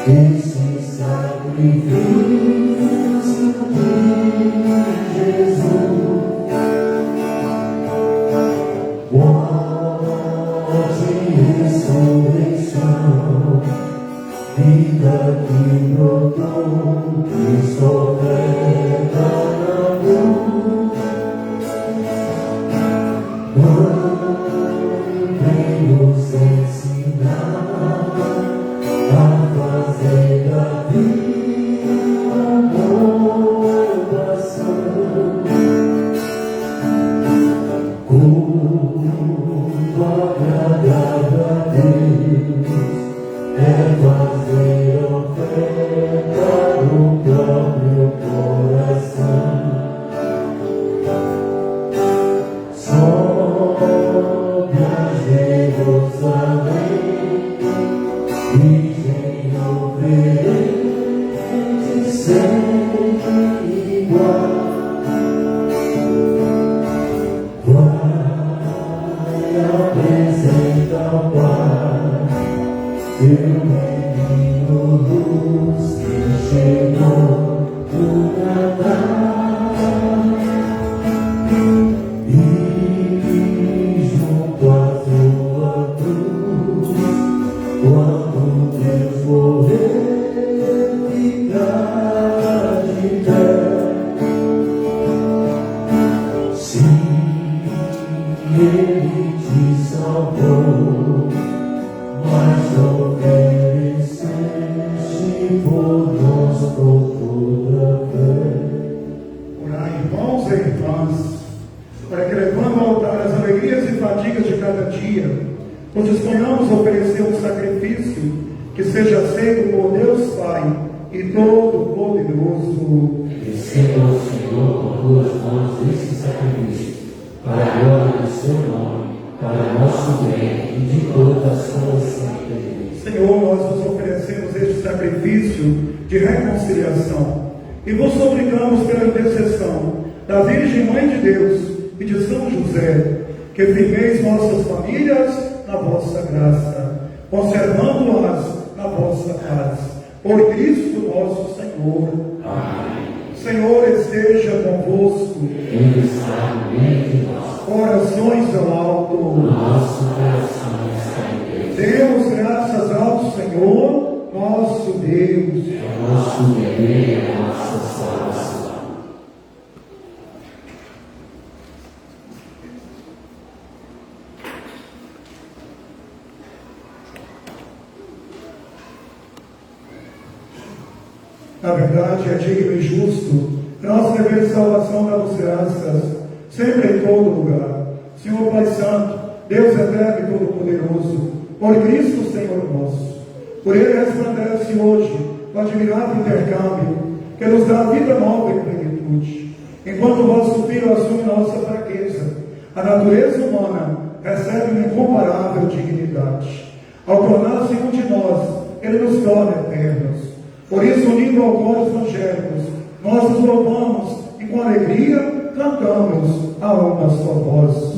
esse sacrifício de Jesus. Ressurreição, vida que brotou, que sofrega na cruz. Vem nos ensinar a fazer da vida uma oração. Agradável a Deus é fazer oferta no próprio coração. Sobe a Jerusalém, Virgem oferente, sempre igual. Apresenta ao Pai teu menino luz que chegou do Natal, e junto à sua cruz, quando Deus morreu, ficar de pé. Sim, Ele te salvou, mas ofereceste por nós com toda a fé. Orai, irmãos e irmãs, para que, levando ao altar as alegrias e fadigas de cada dia, nos disponhamos a oferecer um sacrifício que seja aceito por Deus Pai e Todo-Poderoso. Receba o Senhor com tuas mãos esse sacrifício, para a glória do seu nome, para nosso bem e de toda a sua santa igreja. Senhor, nós vos oferecemos este sacrifício de reconciliação e vos suplicamos pela intercessão da Virgem Mãe de Deus e de São José, que firmeis nossas famílias na vossa graça, conservando-as na vossa paz. Por Cristo nosso Senhor. Amém. Senhor esteja convosco. Ele está no meio de nós. Orações ao alto. O nosso coração está em Deus, é o nosso dever e a nossa salvação. Na verdade, é digno e justo, nosso dever de salvação damos graças, sempre em todo lugar. Senhor Pai Santo, Deus eterno e todo-poderoso, por Cristo Senhor nosso, por Ele resplandece hoje o admirável intercâmbio que nos dá vida nova e plenitude. Enquanto o vosso Filho assume nossa fraqueza, a natureza humana recebe uma incomparável dignidade. Ao tornar-se um de nós, Ele nos torna eternos. Por isso, unindo ao coro evangélicos, nós nos louvamos e com alegria cantamos a uma só voz.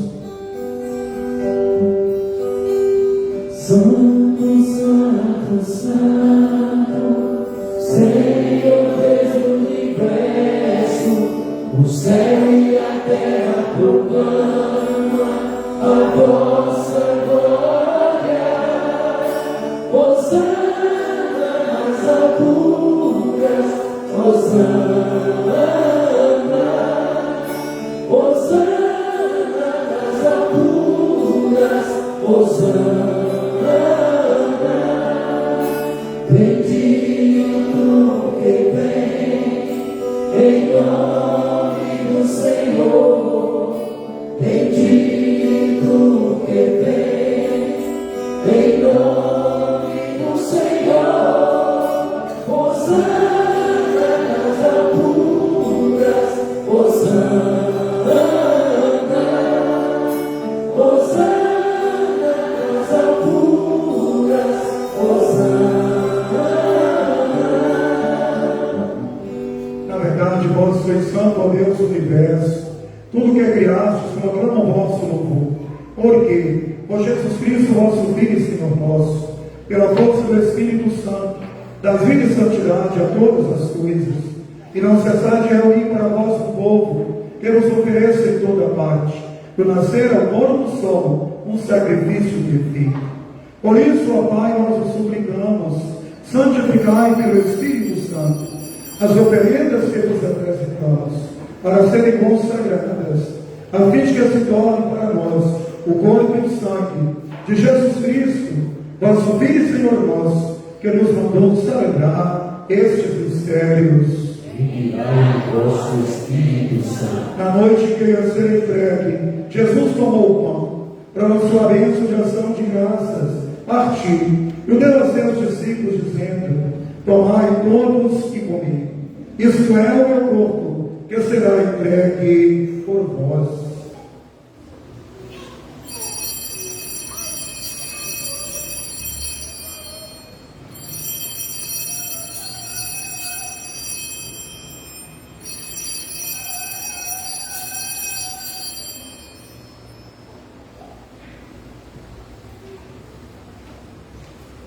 Santo, Santo, Santo, Senhor Deus do universo, o céu e a terra proclamam a vossa glória. Hosana nas alturas, Hosana, Hosana nas alturas, Hosana. Bendito que vem em nome do Senhor, bendito que vem em nome do Senhor, Hosana nas alturas, Hosana, Hosana nas alturas, Hosana. Na verdade, vós sois santo, ó Deus do universo. Tudo que é criastes proclama o vosso louvor. Porque, por Jesus Cristo, vosso Filho e Senhor nosso, pela força do Espírito Santo, das vida e santidade a todas as coisas, e não cessar de reunir para vós o povo, que nos ofereça em toda parte, do nascer ao pôr do sol, um sacrifício perfeito. Por isso, ó Pai, nós vos suplicamos, santificai pelo Espírito Santo as oferendas que vos apresentamos, para serem consagradas, a fim de que se torne para nós o corpo e o sangue de Jesus Cristo, vosso Filho e Senhor nosso, que nos mandou celebrar estes mistérios. Enviai o vosso Espírito Santo. Na noite que ia ser entregue, Jesus tomou o pão, pronunciou a bênção de ação de graças, partiu e o deu a seus discípulos, dizendo: tomai todos e comi. Isto é o meu corpo, que será entregue por vós.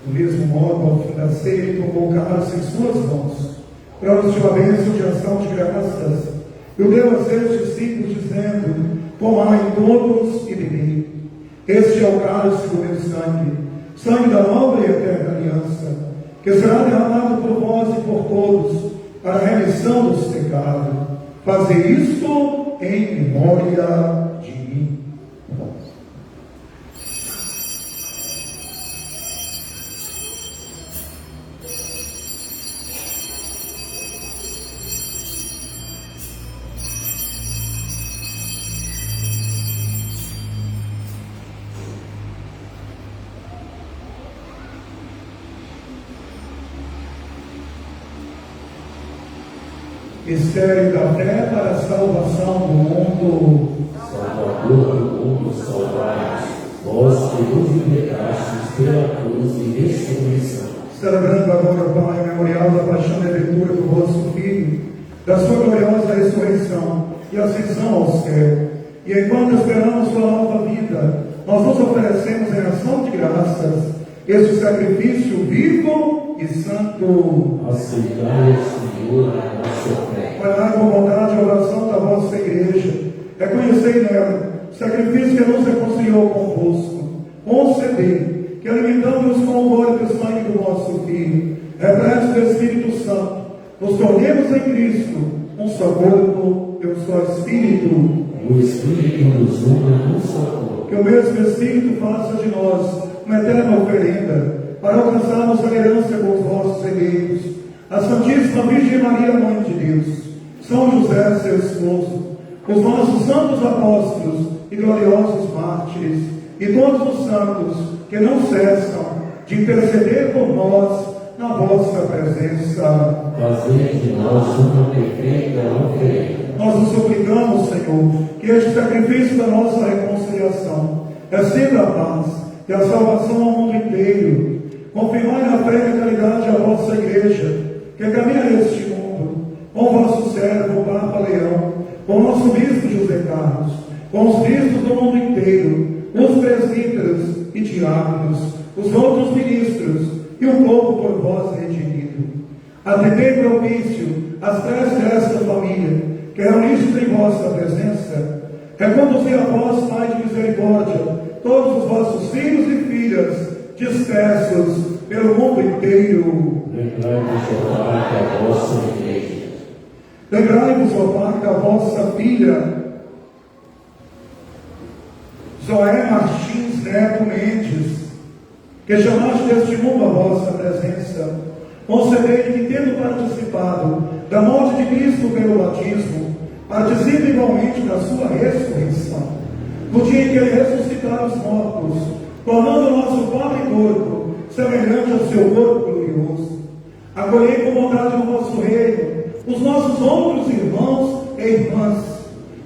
Do mesmo modo, ao fim da ceia, ele tomou o cálice em suas mãos, pronunciou a bênção de ação de graças, e o deu a seus discípulos, dizendo: tomai todos e bebi. Este é o cálice do meu sangue, sangue da nova e eterna aliança, que será derramado por vós e por todos, para a remissão dos pecados. Fazei isto em memória de mim. Mistério da fé para a salvação do mundo. Salvador do mundo, salvai-nos, vós que vos libertastes pela cruz e ressurreição. Celebrando agora, Pai, memorial da paixão e aventura do vosso Filho, da sua gloriosa ressurreição e ascensão ao céu. E enquanto esperamos sua nova vida, nós nos oferecemos em ação de graças este sacrifício vivo e santo. Aceitai, Senhor, a nossa fé. Olhai com bondade a oração da vossa igreja. Reconhecei nela o sacrifício que nos reconciliou convosco. Concedei que, alimentando-nos com o corpo e o sangue do vosso Filho, reflexo do Espírito Santo, nos tornemos em Cristo um só corpo e um só Espírito. O Espírito nos una num só corpo. Que o mesmo Espírito faça de nós uma eterna oferenda para alcançarmos a herança com os vossos eleitos, a Santíssima Virgem Maria, Mãe de Deus, São José, seu esposo, os nossos santos apóstolos e gloriosos mártires, e todos os santos que não cessam de interceder por nós na vossa presença. Fazei de nós uma perfeita oferenda. Nós nos suplicamos, Senhor, que este sacrifício da nossa reconciliação receba a paz e a salvação ao mundo inteiro. Confirmai na fé e na caridade a vossa Igreja, que caminha neste mundo, com o vosso servo, o Papa Leão, com o nosso bispo José Carlos, com os bispos do mundo inteiro, os presbíteros e diáconos, os outros ministros e o povo por vós redimido. Atendei propício às preces desta família, que reunistes em vossa presença. Reconduzi a vós, Pai de misericórdia, todos os vossos filhos e filhas, dispersos pelo mundo inteiro. Lembrai-vos, ó Pai, da vossa Igreja. Lembrai-vos, ó Pai, da vossa filha, Zoé Martins Neto Mendes, que chamaste deste mundo a vossa presença. Concedei que, tendo participado da morte de Cristo pelo batismo, participe igualmente da sua ressurreição. No dia em que ele ressuscitar os mortos, tornando o nosso pobre corpo semelhante ao seu corpo glorioso. Acolhei com bondade no vosso reino os nossos outros irmãos e irmãs,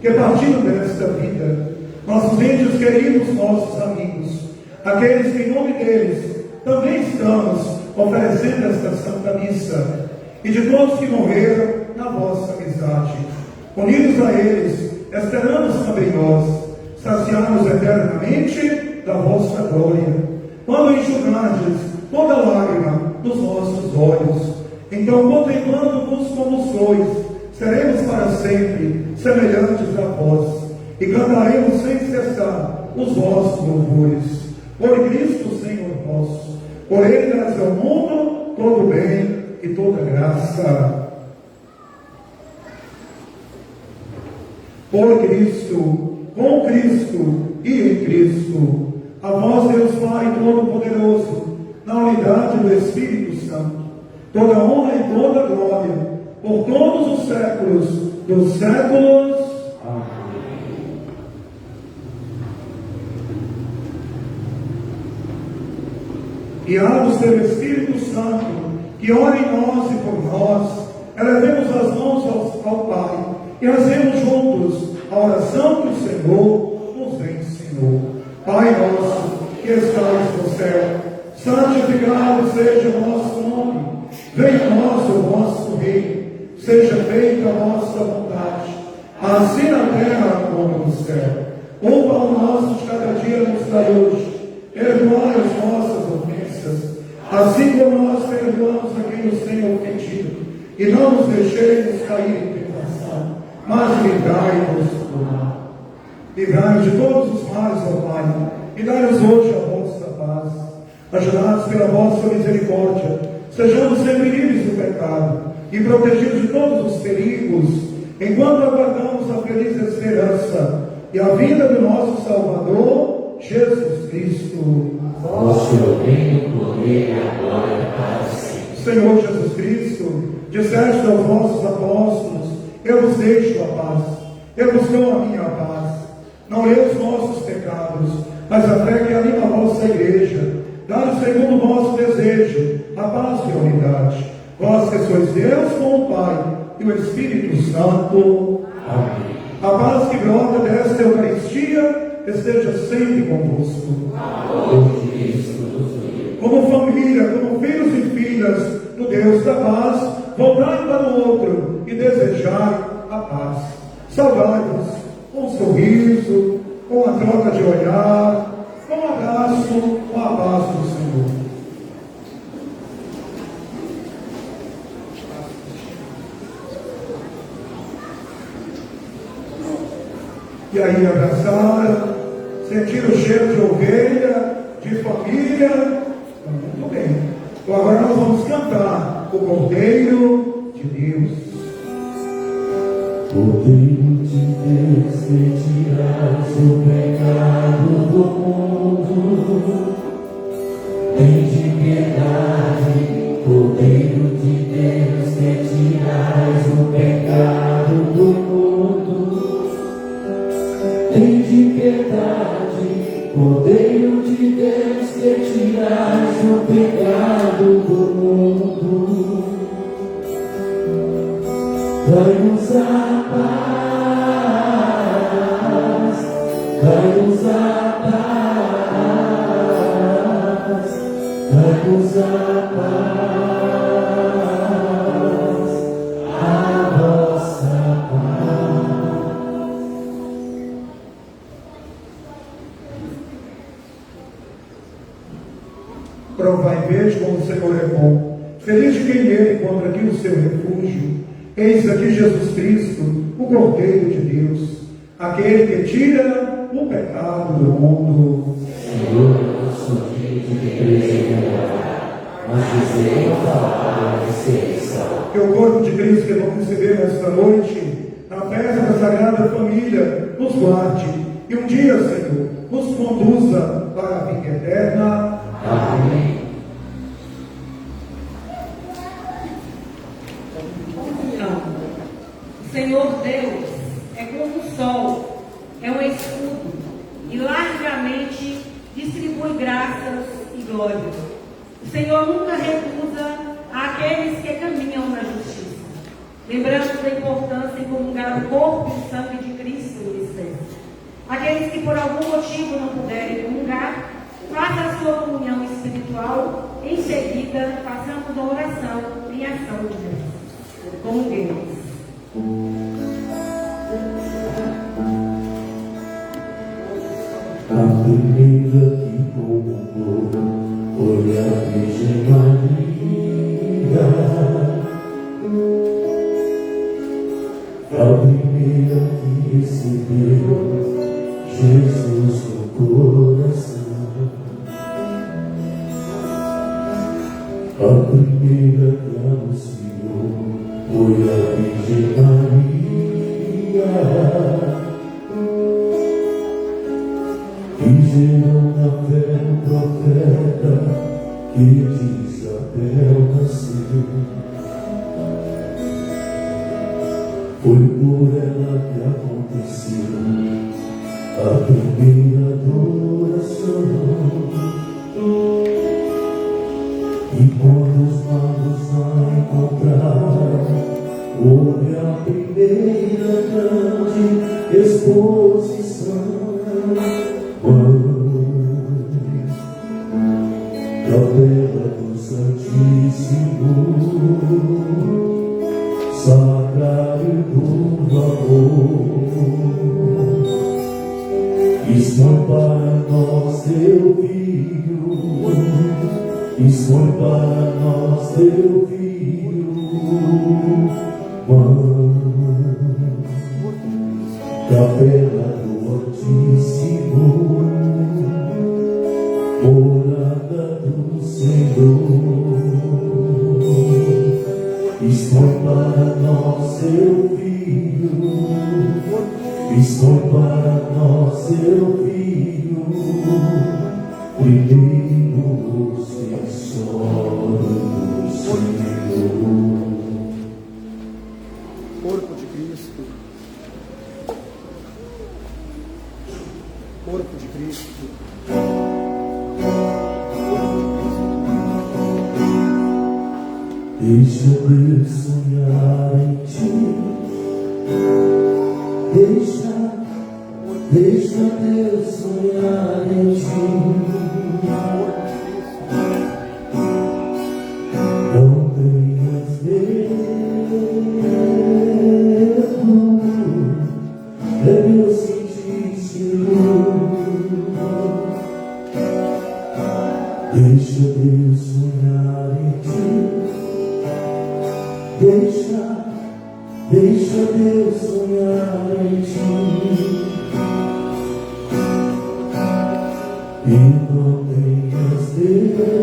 que partiram desta vida, nossos entes queridos, nossos amigos, aqueles que em nome deles também estamos oferecendo esta Santa Missa, e de todos que morreram na vossa amizade. Unidos a eles, esperamos também nós saciar-nos eternamente da vossa glória, quando enxugardes toda lágrima dos nossos olhos. Então, contemplando-vos como sois, seremos para sempre semelhantes a vós, e cantaremos sem cessar os vossos louvores. Por Cristo, Senhor nosso, por Ele traz ao mundo todo bem e toda graça. Por Cristo, com Cristo e em Cristo, a vós, Deus Pai Todo-Poderoso, na unidade do Espírito Santo, toda honra e toda glória, por todos os séculos dos séculos. Amém. Guiados pelo Espírito Santo, que ore em nós e por nós, elevemos as mãos ao Pai e rezemos juntos a oração que o Senhor nos ensinou. Pai nosso, que estás no céu, santificado seja o vosso nome. Venha a nós o vosso reino, seja feita a vossa vontade, assim na terra como no céu. O pão nosso de cada dia nos dai hoje. Perdoai as nossas ofensas, assim como nós perdoamos a quem nos tem ofendido. E não nos deixeis cair em tentação, mas livrai-nos do mal. Livrai-nos de todos os males, ó Pai, e dai-nos hoje a vossa paz. Ajudados pela vossa misericórdia, sejamos sempre livres do pecado e protegidos de todos os perigos, enquanto aguardamos a feliz esperança e a vinda do nosso Salvador, Jesus Cristo. Vosso é o reino, o poder e a glória para sempre. Senhor Jesus Cristo, disseste aos vossos apóstolos: eu vos deixo a paz, eu vos dou a minha paz. Não é os nossos pecados, mas a fé que anima a vossa Igreja. Dai segundo o vosso desejo a paz e a unidade. Vós que sois Deus com o Pai e o Espírito Santo. Amém. A paz que brota desta Eucaristia esteja sempre convosco. Por Cristo nos livre. Como família, como filhos e filhas do Deus da paz, voltai para o outro e desejai a paz. Saudai-vos com um sorriso, com a troca de olhar, com um abraço, com a paz do Senhor. E aí abraçaram, sentiram o cheiro de ovelha, de família. Muito bem. Então agora nós vamos cantar. Santa, o Cordeiro de Deus. Cordeiro de Deus, que tiras o pecado do mundo, tem de piedade. Cordeiro de Deus, que tiras o pecado do mundo, tem de piedade. Cordeiro de Deus, que tiras o pecado do mundo, dai-nos a paz, dai-nos a paz, dai-nos a paz, a vossa paz. Provai e veja como o Senhor é bom. Feliz de quem nele encontra aqui o seu refúgio. Eis aqui Jesus Cristo, o Cordeiro de Deus, aquele que tira o pecado do mundo. Senhor, eu não sou digno de preservar, mas dizer uma palavra de serção. Que o corpo de Cristo que vamos receber nesta noite, na festa da Sagrada Família, nos guarde e um dia, Senhor, nos conduza para a vida eterna. Amém. O Senhor Deus é como o sol, é um escudo e largamente distribui graças e glória. O Senhor nunca recusa àqueles que caminham na justiça. Lembramos da importância em comungar o corpo e o sangue de Cristo no mistério. Aqueles que por algum motivo não puderem comungar, façam a sua comunhão espiritual. Em seguida, façamos a oração em ação de Deus. Comunguemos. A primeira que comungou foi a Virgem Maria. A primeira que recebeu Jesus no coração. A primeira que anunciou foi a Virgem Maria. E gerou na fé o profeta que de Isabel nasceu. Foi por ela que aconteceu a primeira adoração. E quando os magos a encontraram, houve a primeira grande exposição. Capela do Santíssimo, Sacrário do Amor, expõe para nós teu Filho, expõe para nós teu Filho, Capela do Altíssimo, morada do Senhor, expõe para nós teu Filho, expõe para nós teu Filho, primeiro sucessor do Senhor. Corpo de Cristo, corpo de Cristo. Deixa Deus sonhar em ti, deixa Deus sonhar em ti. Não tenhas medo, é meu sentir-se. Deixa Deus sonhar em ti. Deixa Deus sonhar em ti. E não tenhas medo,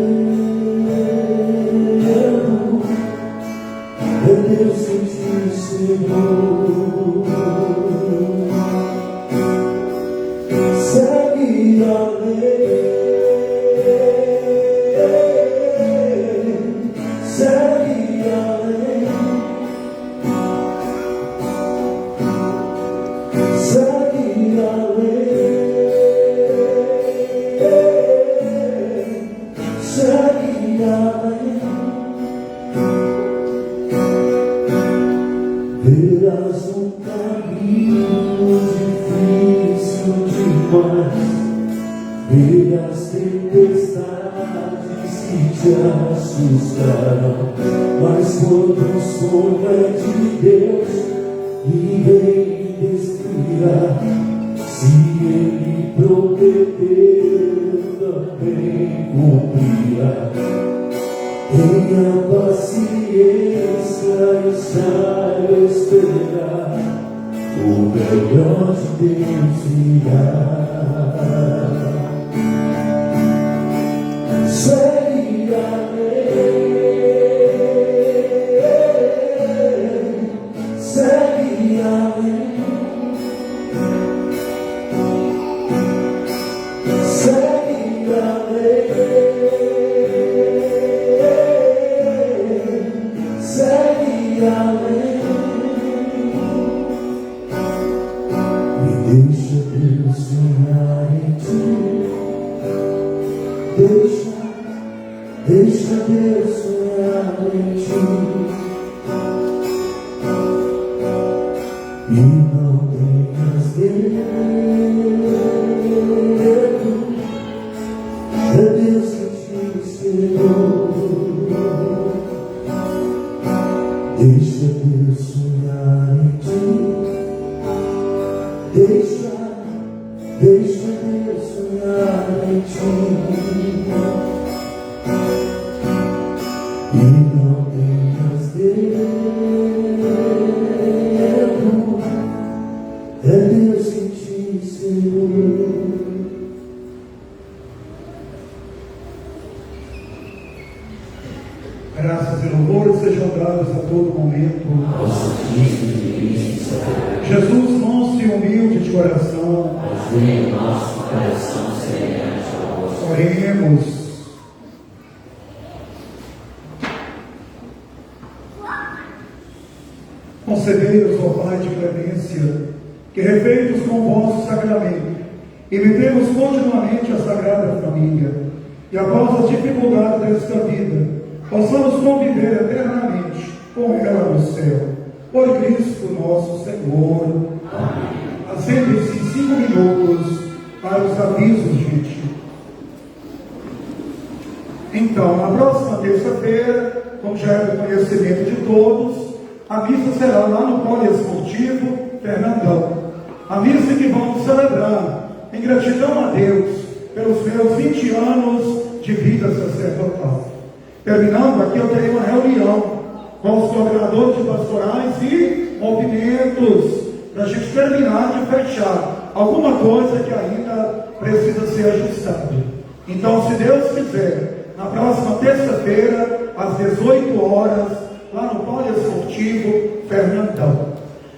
Verás um caminho difícil demais, verás tempestades que te assustarão, mas quando o som é de Deus, ninguém destruirá. Se Ele prometeu, também cumprirá. Tenha paciência e saiba esperar, o melhor de Deus virá. Segue a lei, segue a lei, segue a lei. Segue a lei e deixa Deus sonhar em ti. Deixa Deus sonhar em ti. E não tenhas medo, é Deus que te ensinou. Deixa Deus sonhar em ti. Deixa Deus sonhar em ti. E não tenhas medo, é Deus que te ensinou. Graças e louvores sejam dados a todo momento. Jesus, manso e humilde de coração, Fazei o nosso coração semelhante ao vosso. oremos. Concedei-nos, ó Pai de clemência, que refeitos com o vosso sacramento, imitemos continuamente a Sagrada Família, e após as dificuldades desta vida, possamos conviver eternamente com ela no céu. Por Cristo nosso Senhor. Amém. Assentem-se 5 minutos para os avisos, gente. Então, na próxima terça-feira, como já é do conhecimento de todos, a missa será lá no Poliesportivo Fernandão. A missa que vamos celebrar em gratidão a Deus pelos meus 20 anos de vida sacerdotal. Terminando aqui, eu terei uma reunião com os coordenadores de pastorais e movimentos, para a gente terminar de fechar alguma coisa que ainda precisa ser ajustada. Então, se Deus quiser, na próxima terça-feira, às 18 horas, lá no Poliesportivo Fernandão.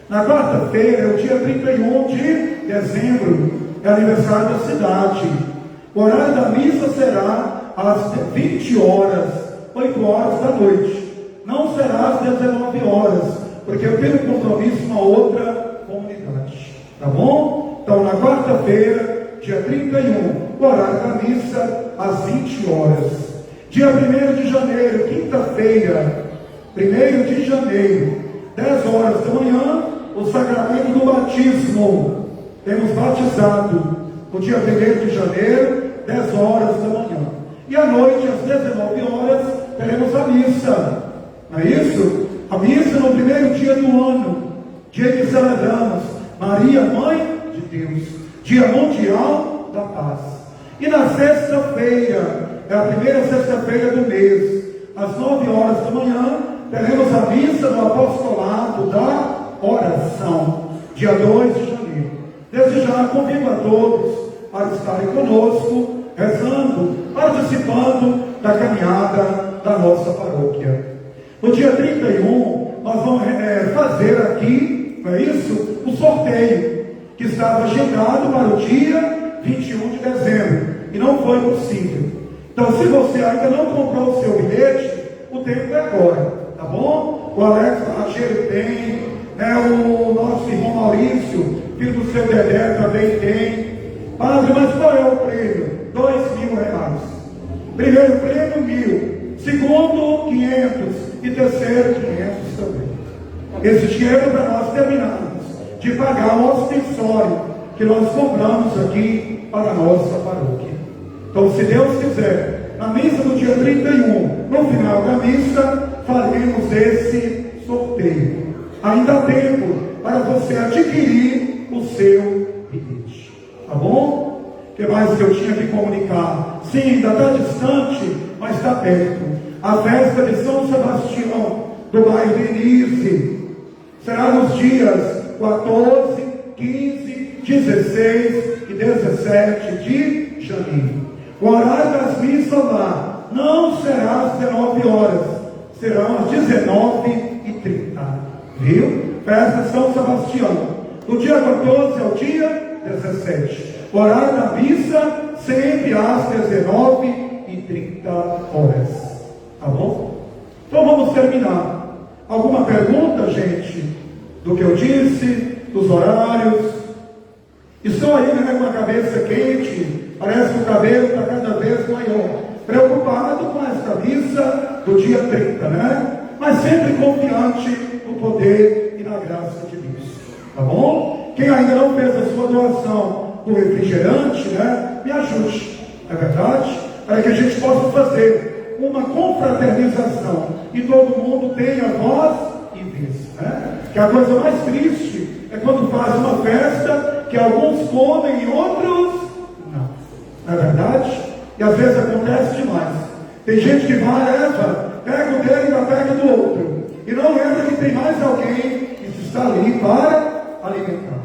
Na quarta-feira, é o dia 31 de dezembro, é aniversário da cidade. O horário da missa será às 20 horas, 8 horas da noite. Não será às 19 horas, porque eu tenho compromisso com uma outra comunidade. Tá bom? Então, na quarta-feira, dia 31, o horário da missa, às 20 horas. Dia 1º de janeiro, quinta-feira, 1º de janeiro, 10 horas da manhã, o sacramento do batismo. Temos batizado no dia 1º de janeiro, 10 horas da manhã. E à noite, às 19 horas, teremos a missa. Não é isso? A missa no primeiro dia do ano, dia que celebramos Maria, Mãe de Deus, Dia Mundial da Paz. E na sexta-feira, é a primeira sexta-feira do mês, às 9 horas da manhã, teremos a missa do apostolado da oração, dia 2 de janeiro. Desde já convido a todos a estarem conosco, rezando, participando da caminhada da nossa paróquia. No dia 31, nós vamos fazer aqui, não é isso? O sorteio, que estava agendado para o dia 21 de dezembro, e não foi possível. Então, se você ainda não comprou o seu bilhete, o tempo é agora, tá bom? O Alex Barrageiro tem, né? O nosso irmão Maurício, filho do seu Dedé, também tem. Padre, mas qual é o prêmio? R$2.000. Primeiro prêmio, 1.000. Segundo, 500. E terceiro, 500 também. Tá esse dinheiro para nós terminarmos de pagar o ospensório que nós compramos aqui para a nossa paróquia. Então, se Deus quiser, na missa do dia 31, no final da missa, faremos esse sorteio. Ainda há tempo para você adquirir o seu bilhete. Tá bom? O que mais que eu tinha que comunicar? Sim, ainda está distante, mas está perto. A festa de São Sebastião, do bairro Denise, será nos dias 14, 15, 16 e 17 de janeiro. O horário das missas lá não será às 19 horas, serão às 19h30. Viu? Festa de São Sebastião. Do dia 14 ao dia 17. O horário da missa sempre às 19h30. Tá bom? Então vamos terminar. Alguma pergunta, gente? Do que eu disse? Dos horários? Estou aí, né, com a cabeça quente. Parece que o cabelo está cada vez maior. Preocupado com esta missa do dia 30, né? Mas sempre confiante no poder e na graça de Deus. Tá bom? Quem ainda não fez a sua doação do refrigerante, né? Me ajude. Não é verdade? Para que a gente possa fazer uma confraternização e todo mundo tenha voz e vez, né? Que a coisa mais triste é quando faz uma festa que alguns comem e outros não. Não é verdade? E às vezes acontece demais. Tem gente que vai, leva, pega o dele e ainda pega do outro. E não lembra que tem mais alguém que está ali para alimentar.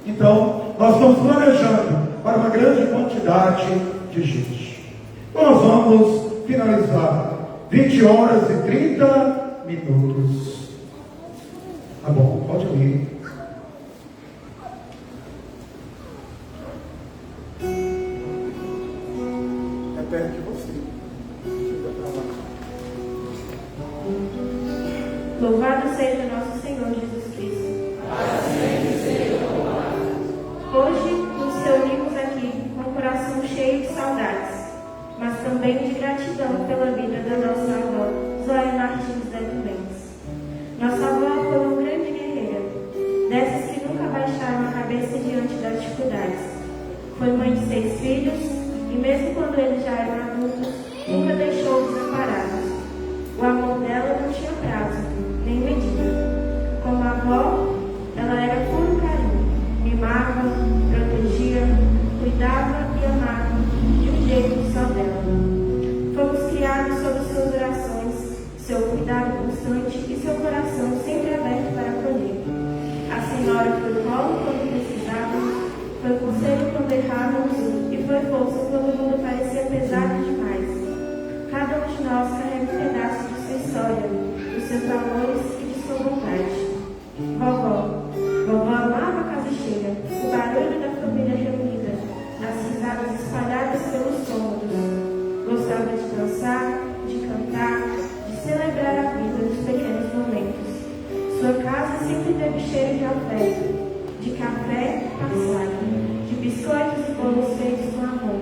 Então, nós estamos planejando para uma grande quantidade de gente. Então, nós vamos finalizar 20h30. Tá bom, pode ir. É perto de você. Chega para lá. Louvado seja nosso Senhor Jesus Cristo. Hoje nos reunimos aqui com o coração cheio de saudades, mas também de gratidão pela vida da nossa avó, Zóia Martins da Mendes. Nossa avó foi uma grande guerreira, dessas que nunca baixaram a cabeça diante das dificuldades. Foi mãe de 6 filhos e mesmo quando eles já eram adultos, nunca deixou desamparados. O amor dela não tinha prazo, nem medida. Como avó, ela era puro carinho, mimava, protegia, cuidava e amava de um jeito só dela. Fomos criados sob suas orações, seu cuidado constante e seu coração sempre aberto para acolher. A senhora foi colo quando precisávamos, foi conselho quando errávamos e foi força quando o mundo parecia pesado demais. Cada um de nós carrega um pedaço de sua história, dos seus valores e de sua vontade. Vovó amava a casa cheia, o barulho da família reunida, as risadas espalhadas pelos cômodos. Gostava de dançar, de cantar, de celebrar a vida nos pequenos momentos. Sua casa sempre teve cheiro de afeto, de café passado, de biscoitos e bolos feitos com amor,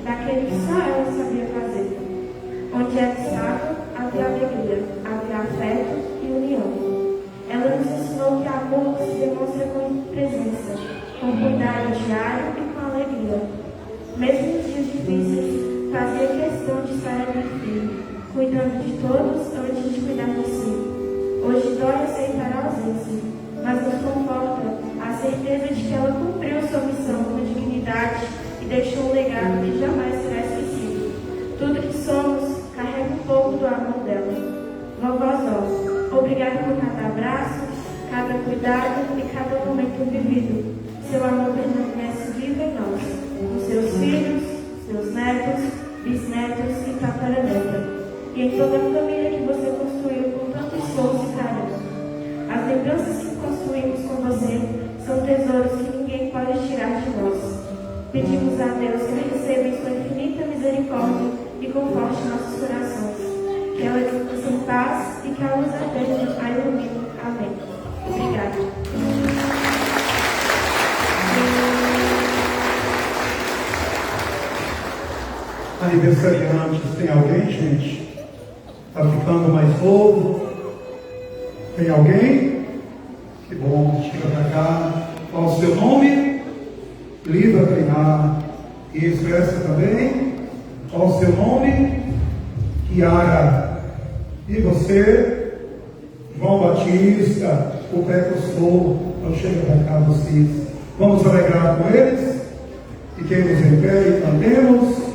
daquele que só ela sabia fazer. Onde ela estava, havia alegria, havia afeto e união. Ela nos ensinou que amor se demonstra com presença, com cuidado diário e com alegria. Mesmo nos dias difíceis, fazia questão de estar ali firme, cuidando de todos antes de cuidar de si. Hoje dói aceitar a ausência, mas nos conforta a certeza de que ela cumpriu sua missão com dignidade e deixou um legado que jamais será esquecido. Tudo que somos carrega um pouco do amor dela. Vovózó, obrigada por cada abraço, cada cuidado e cada momento vivido. Seu amor permanece vivo em nós, com seus filhos, seus netos, bisnetos e tataraneta. E em toda a família que você construiu com tanto esforço e carinho. As lembranças que construímos com você são tesouros que ninguém pode tirar de nós. Pedimos a Deus que receba em sua infinita misericórdia e conforte nossos corações. Que ela descanse em paz e que a luz eterna a ilumine. Amém. Obrigada. Aniversariantes, tem alguém, gente? Está ficando mais novo? Tem alguém? seu nome, livra treinar. E expressa também ao seu nome, Kiara. E você, João Batista, o precursor, não chega para cá vocês. Vamos alegrar com eles. Fiquemos em pé e cantemos.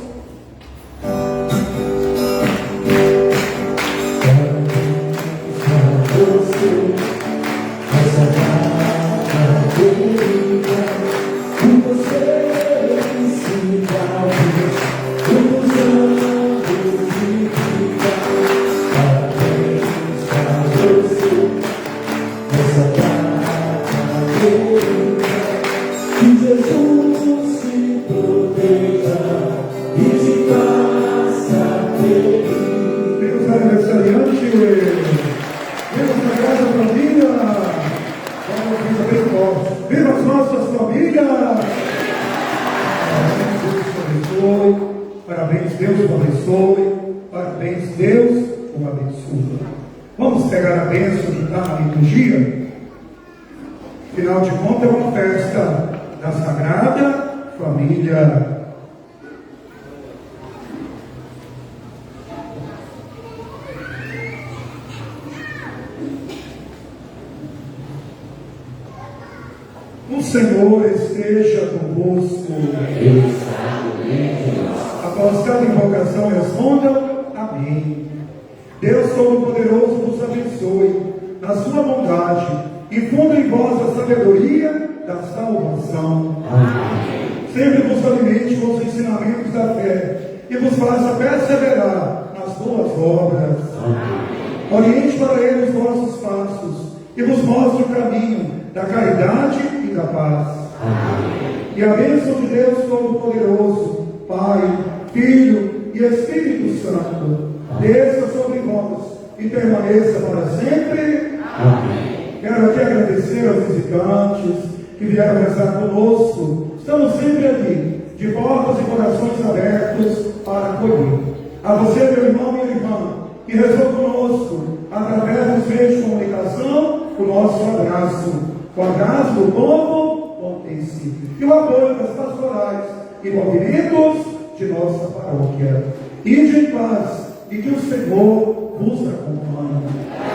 Vamos pegar a bênção que está na liturgia. Afinal de contas, é uma festa da Sagrada Família. O Senhor esteja convosco. Após cada invocação, respondam amém. Deus Todo-Poderoso vos abençoe na sua bondade e funda em vós a sabedoria da salvação. Amém. Sempre vos alimente com os ensinamentos da fé e vos faça perseverar nas boas obras. Amém. Oriente para ele os vossos passos e vos mostre o caminho da caridade e da paz. Amém. E a bênção de Deus Todo-Poderoso, Pai, Filho e Espírito Santo, desça sobre nós e permaneça para sempre. Amém. Quero aqui agradecer aos visitantes que vieram rezar conosco. Estamos sempre aqui, de portas e corações abertos para acolher. A você, meu irmão e minha irmã, que rezou conosco através dos meios de comunicação, o nosso abraço. O abraço do povo pontense e o apoio das pastorais e movimentos de nossa paróquia. Ide em paz e que o Senhor vos acompanhe.